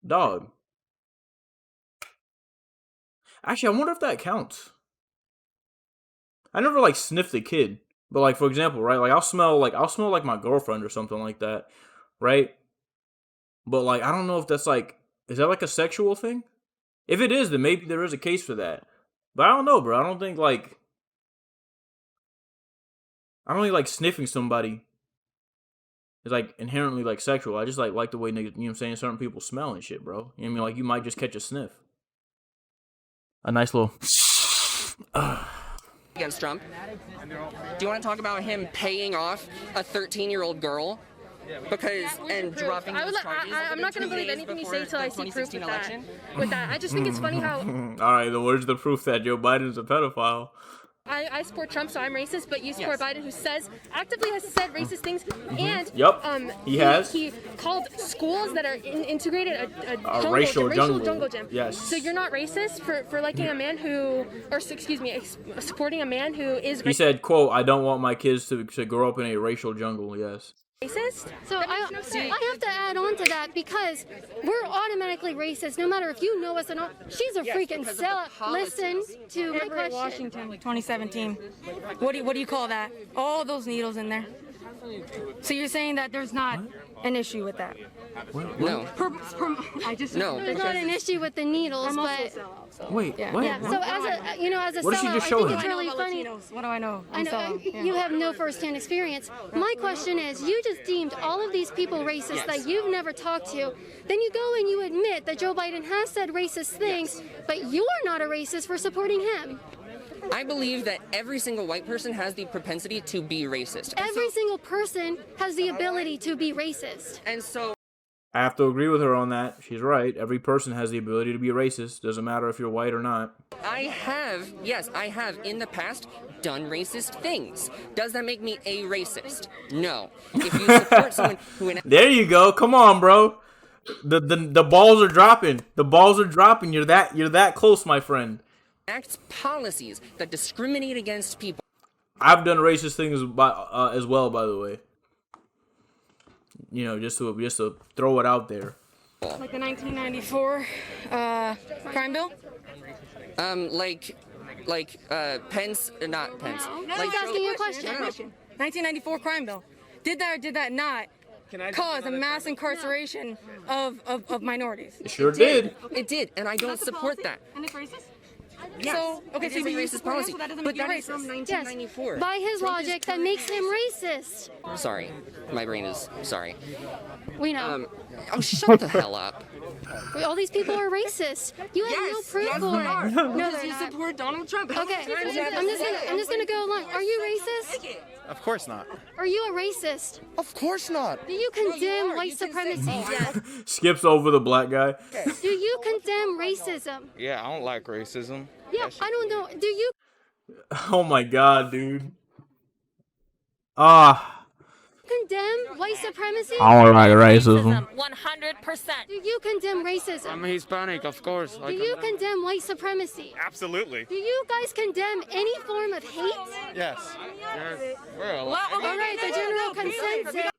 dog. Actually, I wonder if that counts. I never sniffed a kid, but for example, right? I'll smell like my girlfriend or something like that, right? But I don't know if that's is that a sexual thing? If it is, then maybe there is a case for that. But I don't know, bro. I don't think sniffing somebody is inherently like sexual. I just like the way niggas, you know what I'm saying, certain people smell and shit, bro. You know what I mean? You might just catch a sniff. A nice little against Trump. Do you want to talk about him paying off a 13-year-old girl and dropping those charges? I'm not going to believe anything you say until I see proof with that. I just think it's funny how all right, then where's the proof that Joe Biden's a pedophile? I support Trump, so I'm racist, but you support Biden, who actively has said racist things, and he has. He called schools that are integrated a racial jungle gym. Yes. So you're not racist for liking a man supporting a man who is. He said, "quote I don't want my kids to grow up in a racial jungle." Yes. Racist? So I have to add on to that because we're automatically racist no matter if you know us or not. She's a freaking sellout. Listen to my question. Washington, 2017. What do you call that? All those needles in there. So you're saying that there's not an issue with that? No. No. There's not an issue with the needles, but wait. yeah. What? So as a What did she sellout, just I show think him? it's really funny. What do I know? I know you have no first-hand experience. My question is, you just deemed all of these people racist that you've never talked to. Then you go and you admit that Joe Biden has said racist things, but you're not a racist for supporting him. I believe that every single white person has the propensity to be racist. Every single person has the ability to be racist. And so I have to agree with her on that. She's right. Every person has the ability to be racist. Doesn't matter if you're white or not. I have in the past done racist things. Does that make me a racist? No. If you support someone who There you go. Come on, bro. The balls are dropping. The balls are dropping. You're that close, my friend. enacts policies that discriminate against people. I've done racist things as well, by the way. You know, just to throw it out there. Like the 1994 crime bill? Pence, not Pence. No, Like, I'm asking you a question. 1994 crime bill. Did that or did that not cause a mass incarceration of minorities? It sure did. It did, and I don't support that. And it's racist? Yes, So, okay, it so is a you racist support it, policy, so that doesn't but make you that is from racist. 1994. Yes. By his logic, that makes him racist. Sorry, my brain is sorry. We know. Oh, shut the hell up. All these people are racist. You have no proof yes, for we it. are. No, Because they're you not. support Donald Trump. Okay, I'm just gonna go along. Are you racist? Of course not. Are you a racist? Of course not. Do you condemn white supremacy? Skips over the black guy. Do you condemn racism? Yeah, I don't like racism. Yeah, I don't know. Do you Oh my god, dude. Ah. condemn white supremacy? All right, racism. 100%. Do you condemn racism? I'm Hispanic, of course. Do you condemn white supremacy? Absolutely. Do you guys condemn any form of hate? Yes. Well, All right, the general consensus.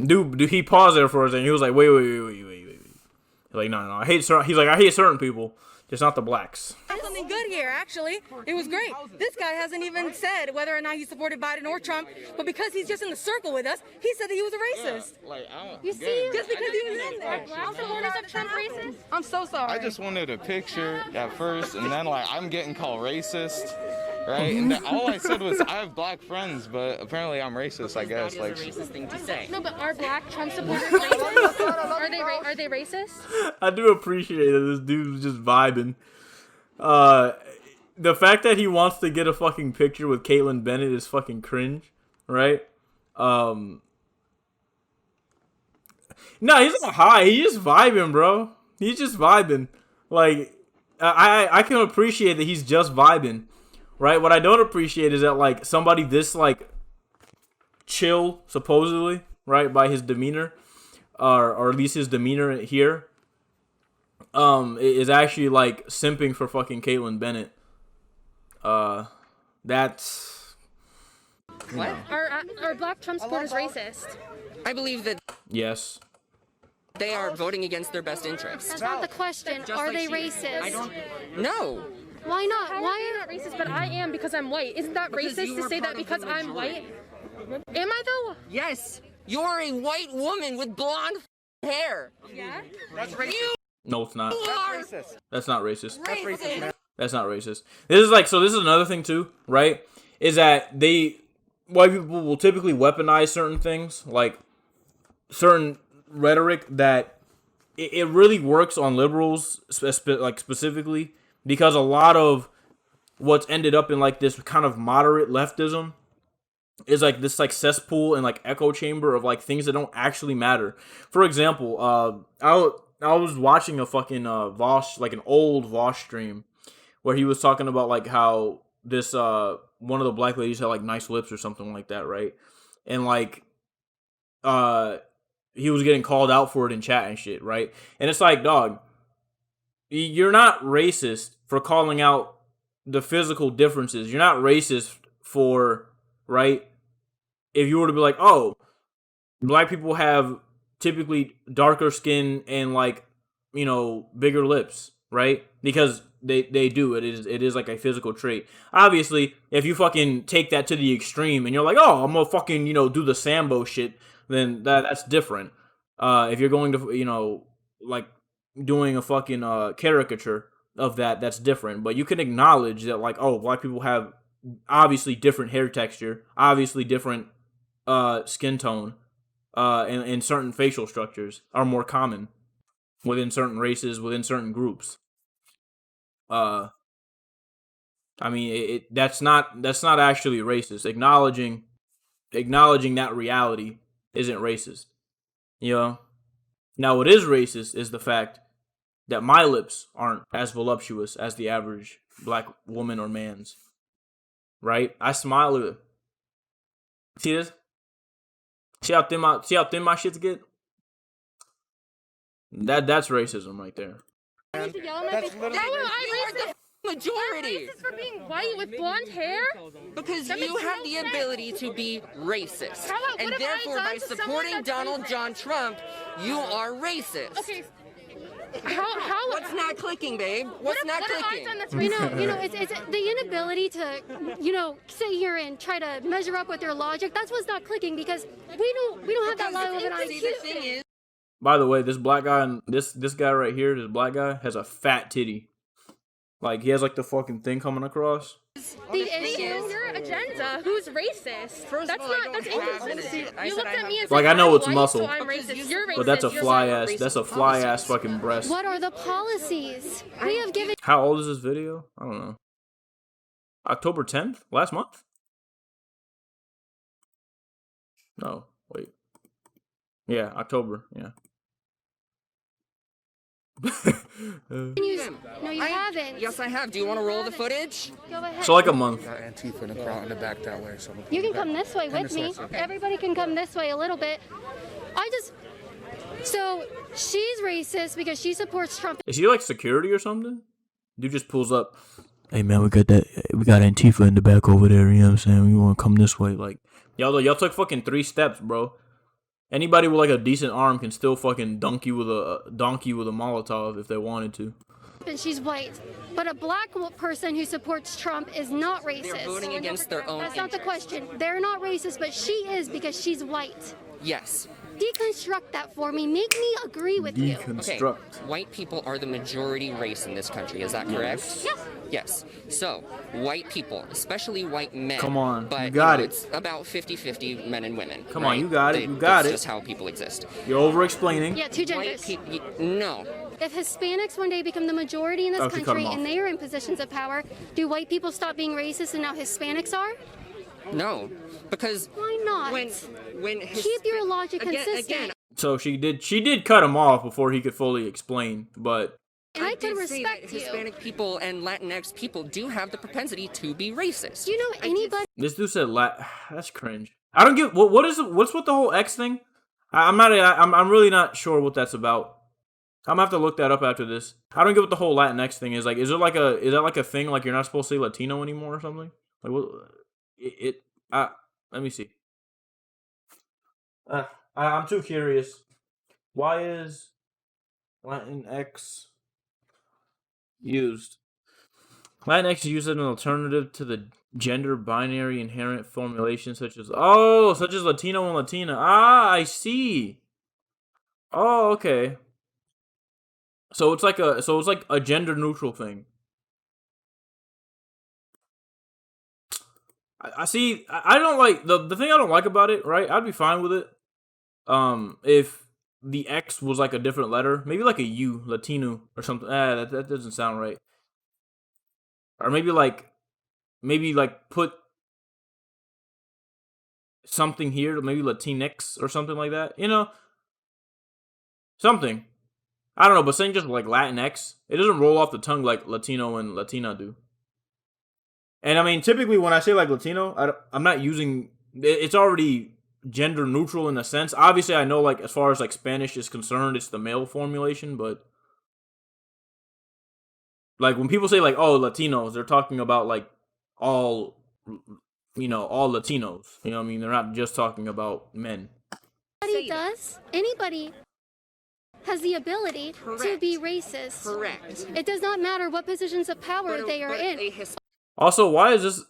Dude, he paused there for a second. He was like, wait. He's like, no. I hate certain people, just not the blacks. There's something good here, actually. It was great. This guy hasn't even said whether or not he supported Biden or Trump, but because he's just in the circle with us, he said that he was a racist. You see? Just because he was in there. Black supporters of Trump racist? I'm so sorry. I just wanted a picture at first, and then I'm getting called racist, right? And then all I said was I have black friends, but apparently I'm racist. I guess That is a racist thing to say. No, but are black Trump supporters racist? Are they racist? I do appreciate that this dude's just vibing. The fact that he wants to get a fucking picture with Kaitlin Bennett is fucking cringe, right? No, he's not high. He's just vibing, bro. He's just vibing. Like, I can appreciate that he's just vibing, right? What I don't appreciate is that, like, somebody this, like, chill, supposedly, right, by his demeanor, or at least his demeanor here, is actually, like, simping for fucking Kaitlin Bennett. That's... What? Are black Trump supporters racist? I believe that Yes. they are voting against their best interests. That's not the question. Are like they she- racist? I don't. No. Why not? How Why are you not racist, but I am because I'm white? Isn't that Because racist you to are say part that of because the I'm majority. white? Am I though? Yes. You're a white woman with blonde hair. Yeah. That's racist. You No, it's not. are Racist. That's not racist. racist. That's not racist. This is another thing too, right? Is that white people will typically weaponize certain things, like certain rhetoric that it really works on liberals, specifically, because a lot of what's ended up in like this kind of moderate leftism is like this like cesspool and like echo chamber of like things that don't actually matter. For example, I was watching a fucking Vosh, like an old Vosh stream, where he was talking about like how this one of the black ladies had like nice lips or something like that, right? And like he was getting called out for it in chat and shit, right? And it's like, dog, you're not racist for calling out the physical differences. You're not racist for, right? If you were to be like, oh, black people have typically darker skin and like, you know, bigger lips, right? Because they do. It is like a physical trait. Obviously, if you fucking take that to the extreme and you're like, oh, I'm gonna fucking, you know, do the Sambo shit, then that's different. If you're going to, you know, like doing a fucking caricature of that's different. But you can acknowledge that, like, oh, black people have obviously different hair texture, obviously different skin tone, and certain facial structures are more common within certain races, within certain groups. I mean, that's not actually racist. Acknowledging that reality isn't racist. You know? Now, what is racist is the fact that my lips aren't as voluptuous as the average black woman or man's. Right? I smile at it. See this? See how thin my shits get? That's racism right there. That's literally Majority. Racist for being white with blonde hair? Because That you makes have no the sense. ability to be racist. How about- And what have I therefore, done by to someone supporting that's Donald racist? John Trump, you are racist. Okay. How What's not clicking, babe? What's not what have I clicking? done that's You racist? know, it's the inability to, sit here and try to measure up with your logic. That's what's not clicking because we don't have that level of an See, IQ. the thing is, By the way, this black guy and this guy right here, this black guy, has a fat titty. Like, he has, like, the fucking thing coming across. The issue. Your agenda. Who's racist? First That's of all, I not. don't That's have inconsistent. it. I You said looked I at have me and the- Like, said, I know I'm it's white, muscle, so I'm racist. You're racist. but that's a You're fly not. ass. racist That's a fly ass policies. fucking breast. What are the policies? We have given How old is this video? I don't know. October 10th? Last month? No, wait. Yeah, October. Yeah. you. No, you haven't. Yes, I have. Do you want to roll the footage? Go ahead. So like a month. got Antifa in the crowd in the back that way. So You can come this way with me. Everybody can come this way a little bit. So she's racist because she supports Trump. Is he like security or something? Dude just pulls up. Hey man, we got Antifa in the back over there. You know what I'm saying? We want to come this way. Like y'all took fucking 3 steps, bro. Anybody with like a decent arm can still fucking dunk you with a Molotov if they wanted to. And she's white. But a black person who supports Trump is not racist. They're voting against their own That's not the interests. question. They're not racist, but she is because she's white. Yes. Deconstruct that for me. Make me agree with you. Okay. White people are the majority race in this country. Is that correct? Yes. Yes. So, white people, especially white men. Come on, But you got it. It's about 50-50 men and women. Come on, right? you got it, you got That's it. just how people exist. You're over-explaining. Yeah, 2 White genders. people, no. If Hispanics one day become the majority in this Okay, cut 'em country off. and they are in positions of power, do white people stop being racist and now Hispanics are? No. Because Why not? when Keep your logic consistent. Again, So she did cut him off before he could fully explain, but and I can did say that respect you. Hispanic people and Latinx people do have the propensity to be racist. Do you know anybody? this dude said that's cringe. I don't get what's with the whole X thing? I'm really not sure what that's about. I'm gonna have to look that up after this. I don't get what the whole Latinx thing is. Like, is that like a thing? Like you're not supposed to say Latino anymore or something? Like what? Let me see. I'm too curious. Why is Latinx used? Latinx used as an alternative to the gender binary inherent formulation such as Latino and Latina. Ah, I see. Oh, okay. So it's like a gender neutral thing. I see. I don't like the thing I don't like about it. Right, I'd be fine with it. If the X was like a different letter, maybe like a U, Latino or something. That doesn't sound right. Or maybe put something here, maybe Latinx or something like that. You know, something. I don't know, but saying just like Latinx, it doesn't roll off the tongue like Latino and Latina do. And I mean, typically when I say like Latino, I'm not using. It's already gender neutral in a sense. Obviously, I know like as far as like Spanish is concerned, it's the male formulation, but like when people say like Latinos, they're talking about like all Latinos. You know what I mean? They're not just talking about men. Anybody has the ability to be racist. Correct. It does not matter what positions of power they are in. Also, why is this?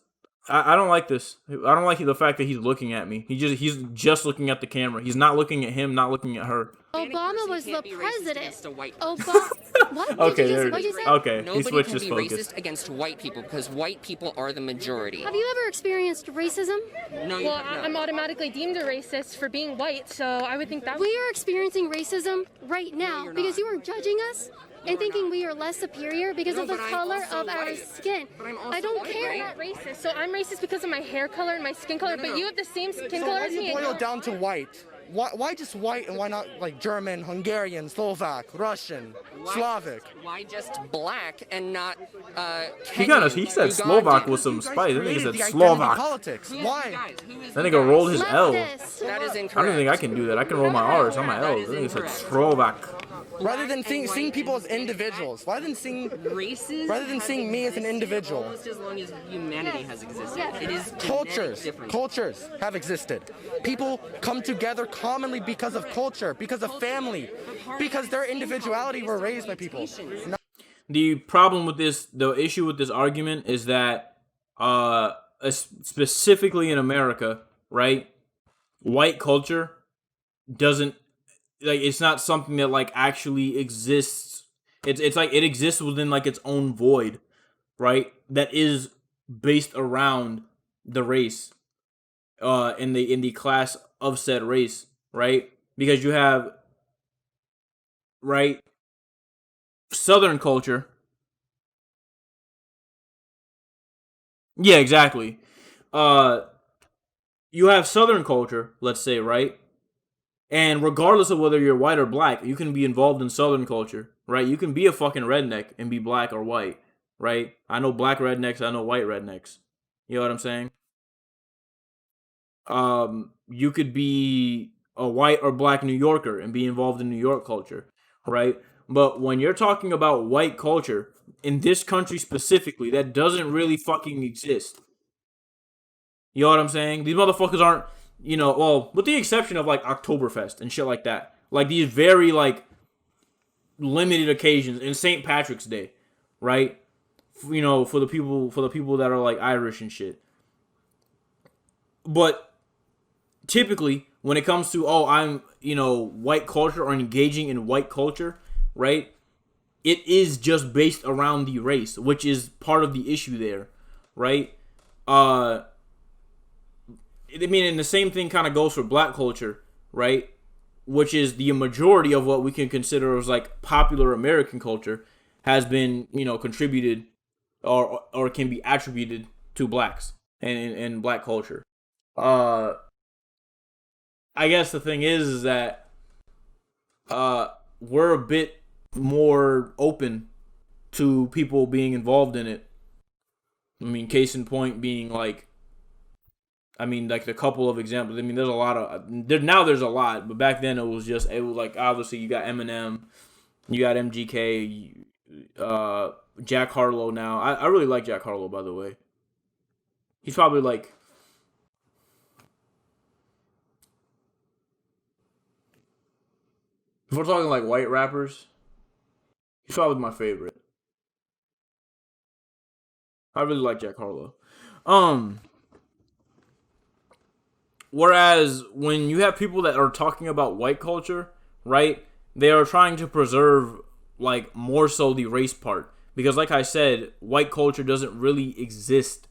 I don't like this. I don't like the fact that he's looking at me. He's just looking at the camera. He's not looking at him, not looking at her. Obama was the president. Obama. What? Okay, What'd you say? okay. He Nobody switched can his be focus. racist against white people because white people are the majority. Have you ever experienced racism? No, you Well, have not. I'm automatically deemed a racist for being white, so I would think that. We are experiencing racism right now you're because not. you are judging us and thinking we are less superior because of the but I'm color also of our white. skin. But I'm also I don't white, care. right? I'm not racist. So I'm racist because of my hair color and my skin color, but you have the same skin color Why as do me. you and boil you're- it down to white? Why just white and why not like German, Hungarian, Slovak, Russian, Slavic? Why just black and not He Kenyan, said Slovak with some You guys spice. That nigga created said the identity Slovak. politics. Who is Why? you guys? Who is That you nigga guys? rolled his L. Leftist. That is I incorrect. don't even think I can do that. I can roll my R's on my That L's. is That nigga said incorrect. Slovak. Rather than Black and seeing white people as is individuals, rather than seeing Races rather than have seeing me as an existed individual. almost as long as humanity has existed. Yes. It is Cultures have existed. People come together commonly because of culture, because of family, because their individuality were raised by people. The problem with this, the issue with this argument is that, specifically in America, right? White culture doesn't, like, it's not something that like actually exists. It's like it exists within like its own void, right? That is based around the race, in the class of said race, right? Because you have, right, Southern culture. Yeah, exactly. You have Southern culture, let's say, right? And regardless of whether you're white or black, you can be involved in Southern culture, right? You can be a fucking redneck and be black or white, right? I know black rednecks, I know white rednecks. You know what I'm saying? You could be a white or black New Yorker and be involved in New York culture, right? But when you're talking about white culture in this country specifically, that doesn't really fucking exist. You know what I'm saying? These motherfuckers aren't, well, with the exception of like Oktoberfest and shit like that. Like these very like limited occasions in St. Patrick's Day, right? For the people that are like Irish and shit. But typically when it comes to I'm, white culture or engaging in white culture, right? It is just based around the race, which is part of the issue there, right? And the same thing kind of goes for black culture, right? Which is the majority of what we can consider as like popular American culture has been, contributed or can be attributed to blacks and black culture. I guess the thing is that we're a bit more open to people being involved in it. I mean, case in point being like, like the couple of examples. I mean, there's a lot of now. There's a lot, but back then it was like obviously you got Eminem, you got MGK, Jack Harlow. Now I really like Jack Harlow, by the way. He's probably like, if we're talking like white rappers, he's probably my favorite. I really like Jack Harlow. Whereas when you have people that are talking about white culture, right, they are trying to preserve like more so the race part. Because like I said, white culture doesn't really exist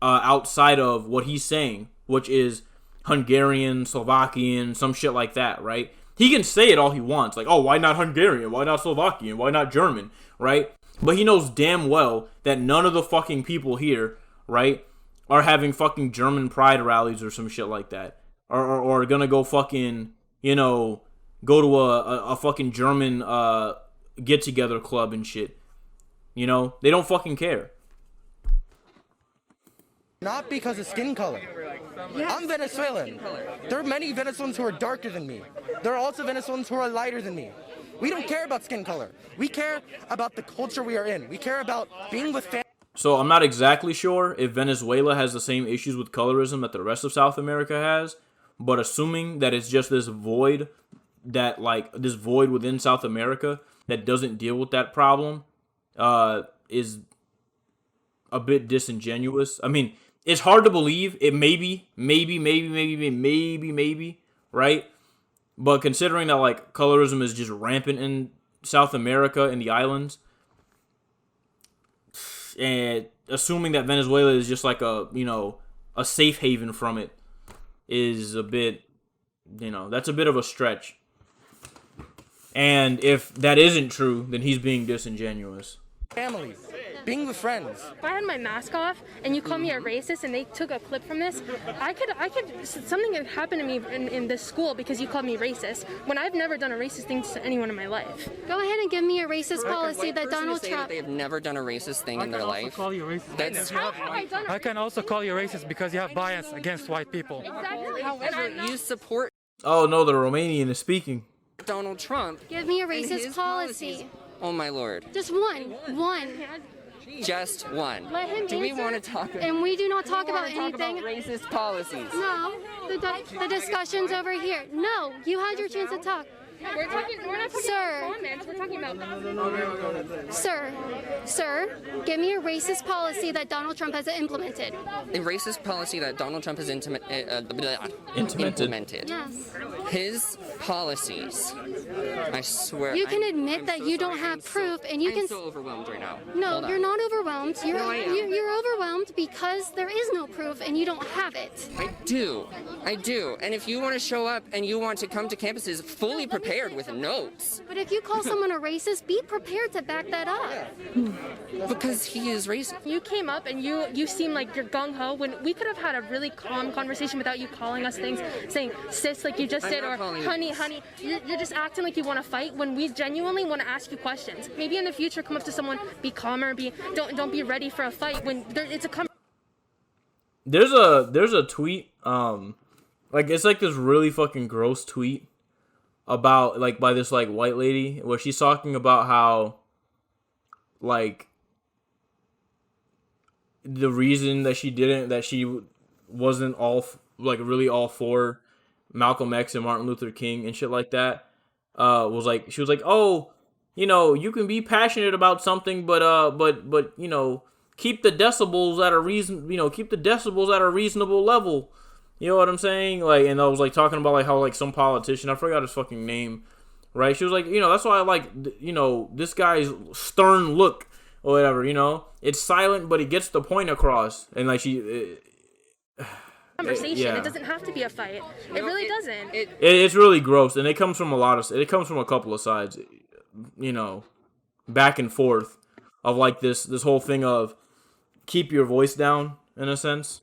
outside of what he's saying, which is Hungarian, Slovakian, some shit like that, right? He can say it all he wants. Like, oh, why not Hungarian? Why not Slovakian? Why not German? Right? But he knows damn well that none of the fucking people here, right, are having fucking German pride rallies or some shit like that. Or gonna go fucking, go to a fucking German get-together club and shit. They don't fucking care. Not because of skin color. I'm Venezuelan. There are many Venezuelans who are darker than me. There are also Venezuelans who are lighter than me. We don't care about skin color. We care about the culture we are in. We care about being with family. So I'm not exactly sure if Venezuela has the same issues with colorism that the rest of South America has, but assuming that it's just this void within South America that doesn't deal with that problem, is a bit disingenuous. I mean, it's hard to believe. It maybe, right? But considering that like colorism is just rampant in South America and the islands, and assuming that Venezuela is just like a safe haven from it is a bit, that's a bit of a stretch. And if that isn't true, then he's being disingenuous. Family, being with friends. If I had my mask off and you called me a racist and they took a clip from this, I could something had happened to me in this school because you called me racist when I've never done a racist thing to anyone in my life. Go ahead and give me a racist policy that Donald Say Trump. that they have never done a racist thing in their life. That's How have I done a I can also call you racist because you have bias against white people. Exactly. However, you support Oh no, the Romanian is speaking. Donald Trump. Give me a and racist his policy. policies. Oh my lord. Just one. Just one. Let him Do we answer, want to talk about and we do not talk about talk about anything. racist policies? No, the discussion's over here. No, you had your chance to talk. We're not talking Sir. about comments. We're talking about. Sir, give me a racist policy that Donald Trump has implemented. A racist policy that Donald Trump has implemented. Yes. His policies. I swear. You can admit I'm that so you sorry. don't have I'm proof, and you I'm can. so overwhelmed right now. No, Hold on. you're not overwhelmed. You're No, I am. you're overwhelmed because there is no proof and you don't have it. I do. And if you want to show up and you want to come to campuses fully prepared with notes, But if you call someone a racist, be prepared to back that up. because he is racist. You came up and you seem like you're gung ho when we could have had a really calm conversation without you calling us things, saying sis like you just I'm did, not or calling you honey, this. honey. You're just acting like you want to fight when we genuinely want to ask you questions. Maybe in the future, come up to someone, be calmer, don't be ready for a fight when it's a There's a tweet, like it's like this really fucking gross tweet about like by this like white lady where she's talking about how like the reason that she wasn't all like really all for Malcolm X and Martin Luther King and shit like that was like she was like, oh, you know, you can be passionate about something, but you know, keep the decibels at a reasonable level. You know what I'm saying? Like, and I was like talking about like how like some politician, I forgot his fucking name, right? She was like, you know, that's why I like, you know, this guy's stern look or whatever. You know, it's silent, but he gets the point across. And like conversation. yeah. It doesn't have to be a fight. It really doesn't. It's really gross, and it comes from a couple of sides, you know, back and forth of like this whole thing of keep your voice down in a sense.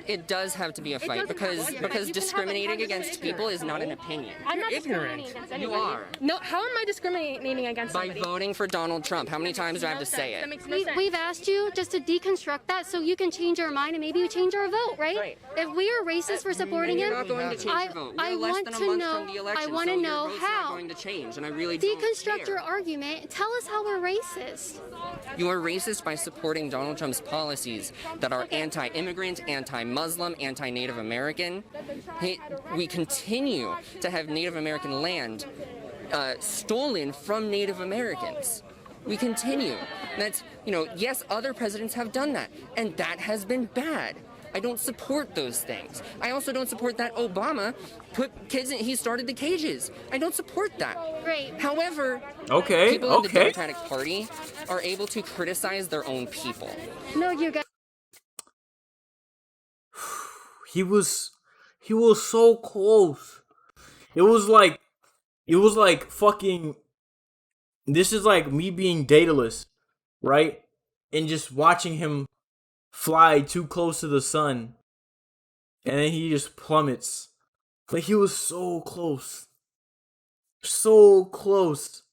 It does have to be a fight because discriminating against people is not an opinion. I'm not discriminating against anybody. You are. No, how am I discriminating against By somebody? voting for Donald Trump. How many times do I have to say That it? makes no sense. We've asked you just to deconstruct that so you can change your mind and maybe you change our vote, right? Right. If we are racist for supporting You're him, not going to change the vote. I You're less want than a to month know. from the election, I want to so know your vote's not how. going to change, and I really don't Deconstruct care. your argument. Tell us how we're racist. You are racist by supporting Donald Trump's policies that are anti-immigrant, anti-Muslim, anti-Native American. We continue to have Native American land stolen from Native Americans. We continue. That's, you know, yes, other presidents have done that, and that has been bad. I don't support those things. I also don't support that Obama put kids in, he started the cages. I don't support that. Great. However, Okay, people in the okay. Democratic Party are able to criticize their own people. No, you guys. He was so close. It was like fucking. This is like me being dataless, right? And just watching him fly too close to the sun, and then he just plummets. Like he was so close, so close.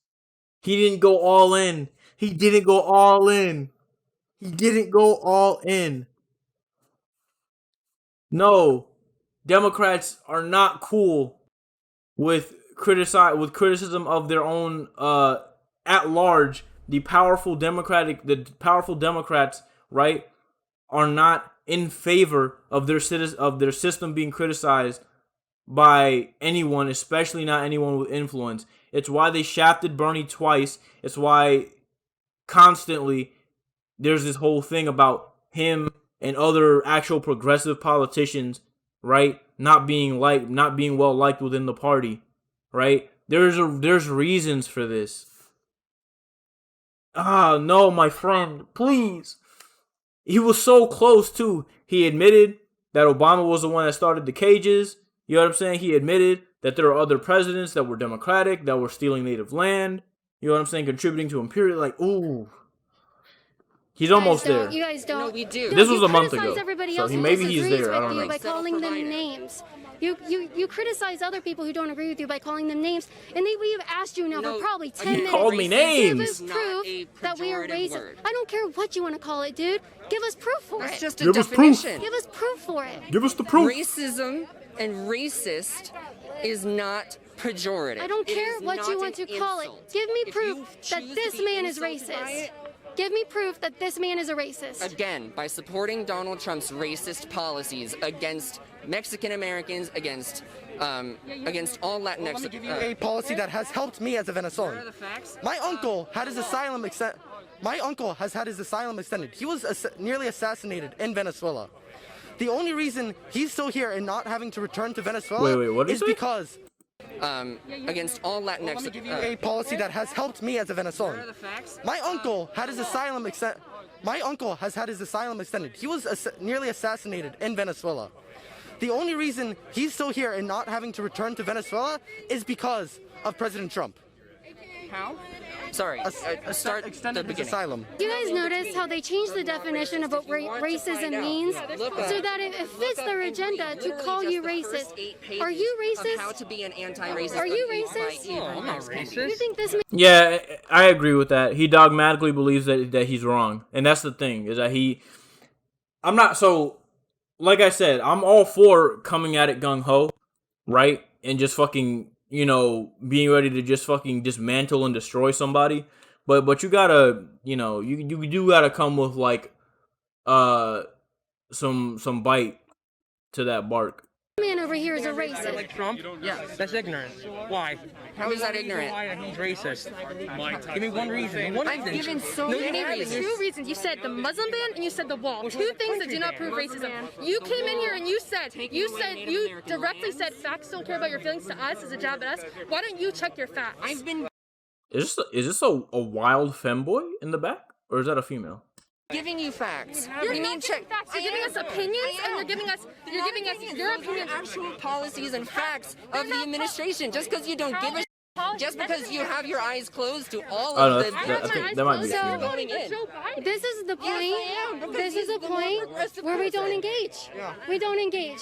He didn't go all in. He didn't go all in. He didn't go all in. No, Democrats are not cool with criticism of their own at large. The powerful Democrats, right, are not in favor of their system being criticized by anyone, especially not anyone with influence. It's why they shafted Bernie twice. It's why constantly there's this whole thing about him and other actual progressive politicians, right, not being well liked within the party, right? There's reasons for this. No, my friend, please. He was so close too. He admitted that Obama was the one that started the cages. You know what I'm saying? He admitted that there are other presidents that were Democratic, that were stealing native land. You know what I'm saying? Contributing to imperial. Like, ooh. He's almost there. You guys don't. No, we do. This You was a month criticize ago. everybody So else who maybe he's disagrees there. I with don't you know. by calling them names. You criticize other people who don't agree with you by calling them names, and we have asked you now No, for probably 10 again, minutes. called me names. Give us Not proof a that we are pejorative racist. word. I don't care what you want to call it, dude. Give us proof for That's it. just a Give us proof. definition. Give us proof for it. Give us the proof. Racism and racist is not pejorative. I don't It care is what not you want an to call it. insult. Give me If proof you that choose to this be man is insulted by racist. it, Give me proof that this man is a racist. again, by supporting Donald Trump's racist policies against Mexican Americans, against all Let me Latinx. give you a policy that has helped me as a Venezuelan. My uncle had his asylum extended. My uncle has had his asylum extended. He was nearly assassinated in Venezuela. The only reason he's still here and not having to return to Venezuela Wait, what did is you say? because Against all Latinx. let me give you a policy that has helped me as a Venezuelan. My uncle had his asylum extended. My uncle has had his asylum extended. He was nearly assassinated in Venezuela. The only reason he's still here and not having to return to Venezuela is because of President Trump. How? Sorry, start the Extended his beginning. asylum. Do you guys notice how they changed the definition of what racism means so that it fits their agenda to call you racist? Are you Of how racist? to be an anti-racist. Are you abuse by racist? evil I'm not Mexicans. You think this man Yeah, I agree with that. He dogmatically believes that he's wrong. And that's the thing, is that I'm not, so, like I said, I'm all for coming at it gung-ho, right? And just fucking, being ready to just fucking dismantle and destroy somebody. But you gotta, you do gotta come with, like, some bite to that bark. over here is a racist? Like Trump? Yeah, that's ignorant. Why? How is that ignorant? Why he's racist? Give me one reason. One I've reason. given so You many gave reasons. two reasons. You said the Muslim ban and you said the wall. Two things that do not prove racism. You came in here and you directly said facts don't care about your feelings to us as a jab at us. Why don't you check your facts? I've been Is this a wild femboy in the back? Or is that a female? giving you facts. You're You not mean giving facts. You're giving us opinions and you're giving us your opinions. Actual policies and facts of the administration. Just because you don't give a just because you have your eyes closed to all Oh, of no, the that might be a So- female. voting in. This is the point. This is a point where we don't engage. We don't engage.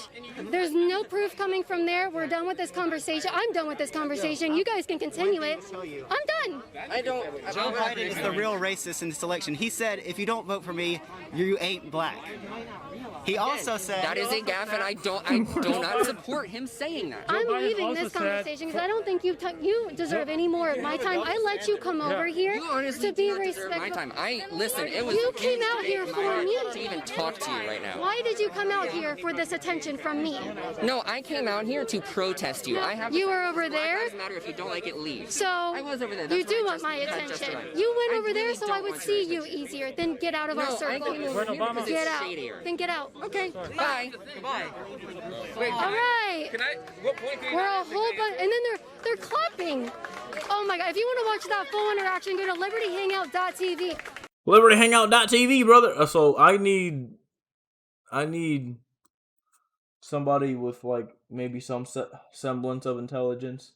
There's no proof coming from there. We're done with this conversation. I'm done with this conversation. You guys can continue it. I'm done. I don't. Joe Biden is the real racist in this election. He said, if you don't vote for me, you ain't black. He also said That is a gaffe, and I do not support him saying that. I'm Biden leaving also this said- conversation because I don't think you deserve any more of my time. I let you come over here You honestly to be do not deserve my respectful. time. Listen. It was You came out here for me. to even talk to you right now. Why did you come out here for this attention from me? No, I came out here to protest you. I have. You were over Black there? Lives Matter. If you don't like it, leave. So I was over there. you That's do why I want my just- attention. justified. You went I over there really so don't I would want your see you attention. easier. Then get out of our No, I circle. came over here because Get it's out. shadier. Then get out. Okay. Bye. All right. We're a whole bunch, and then they're clapping. Oh my God! If you want to watch that full interaction, go to libertyhangout.tv. LibertyHangout.tv, brother. So I need somebody with like maybe some semblance of intelligence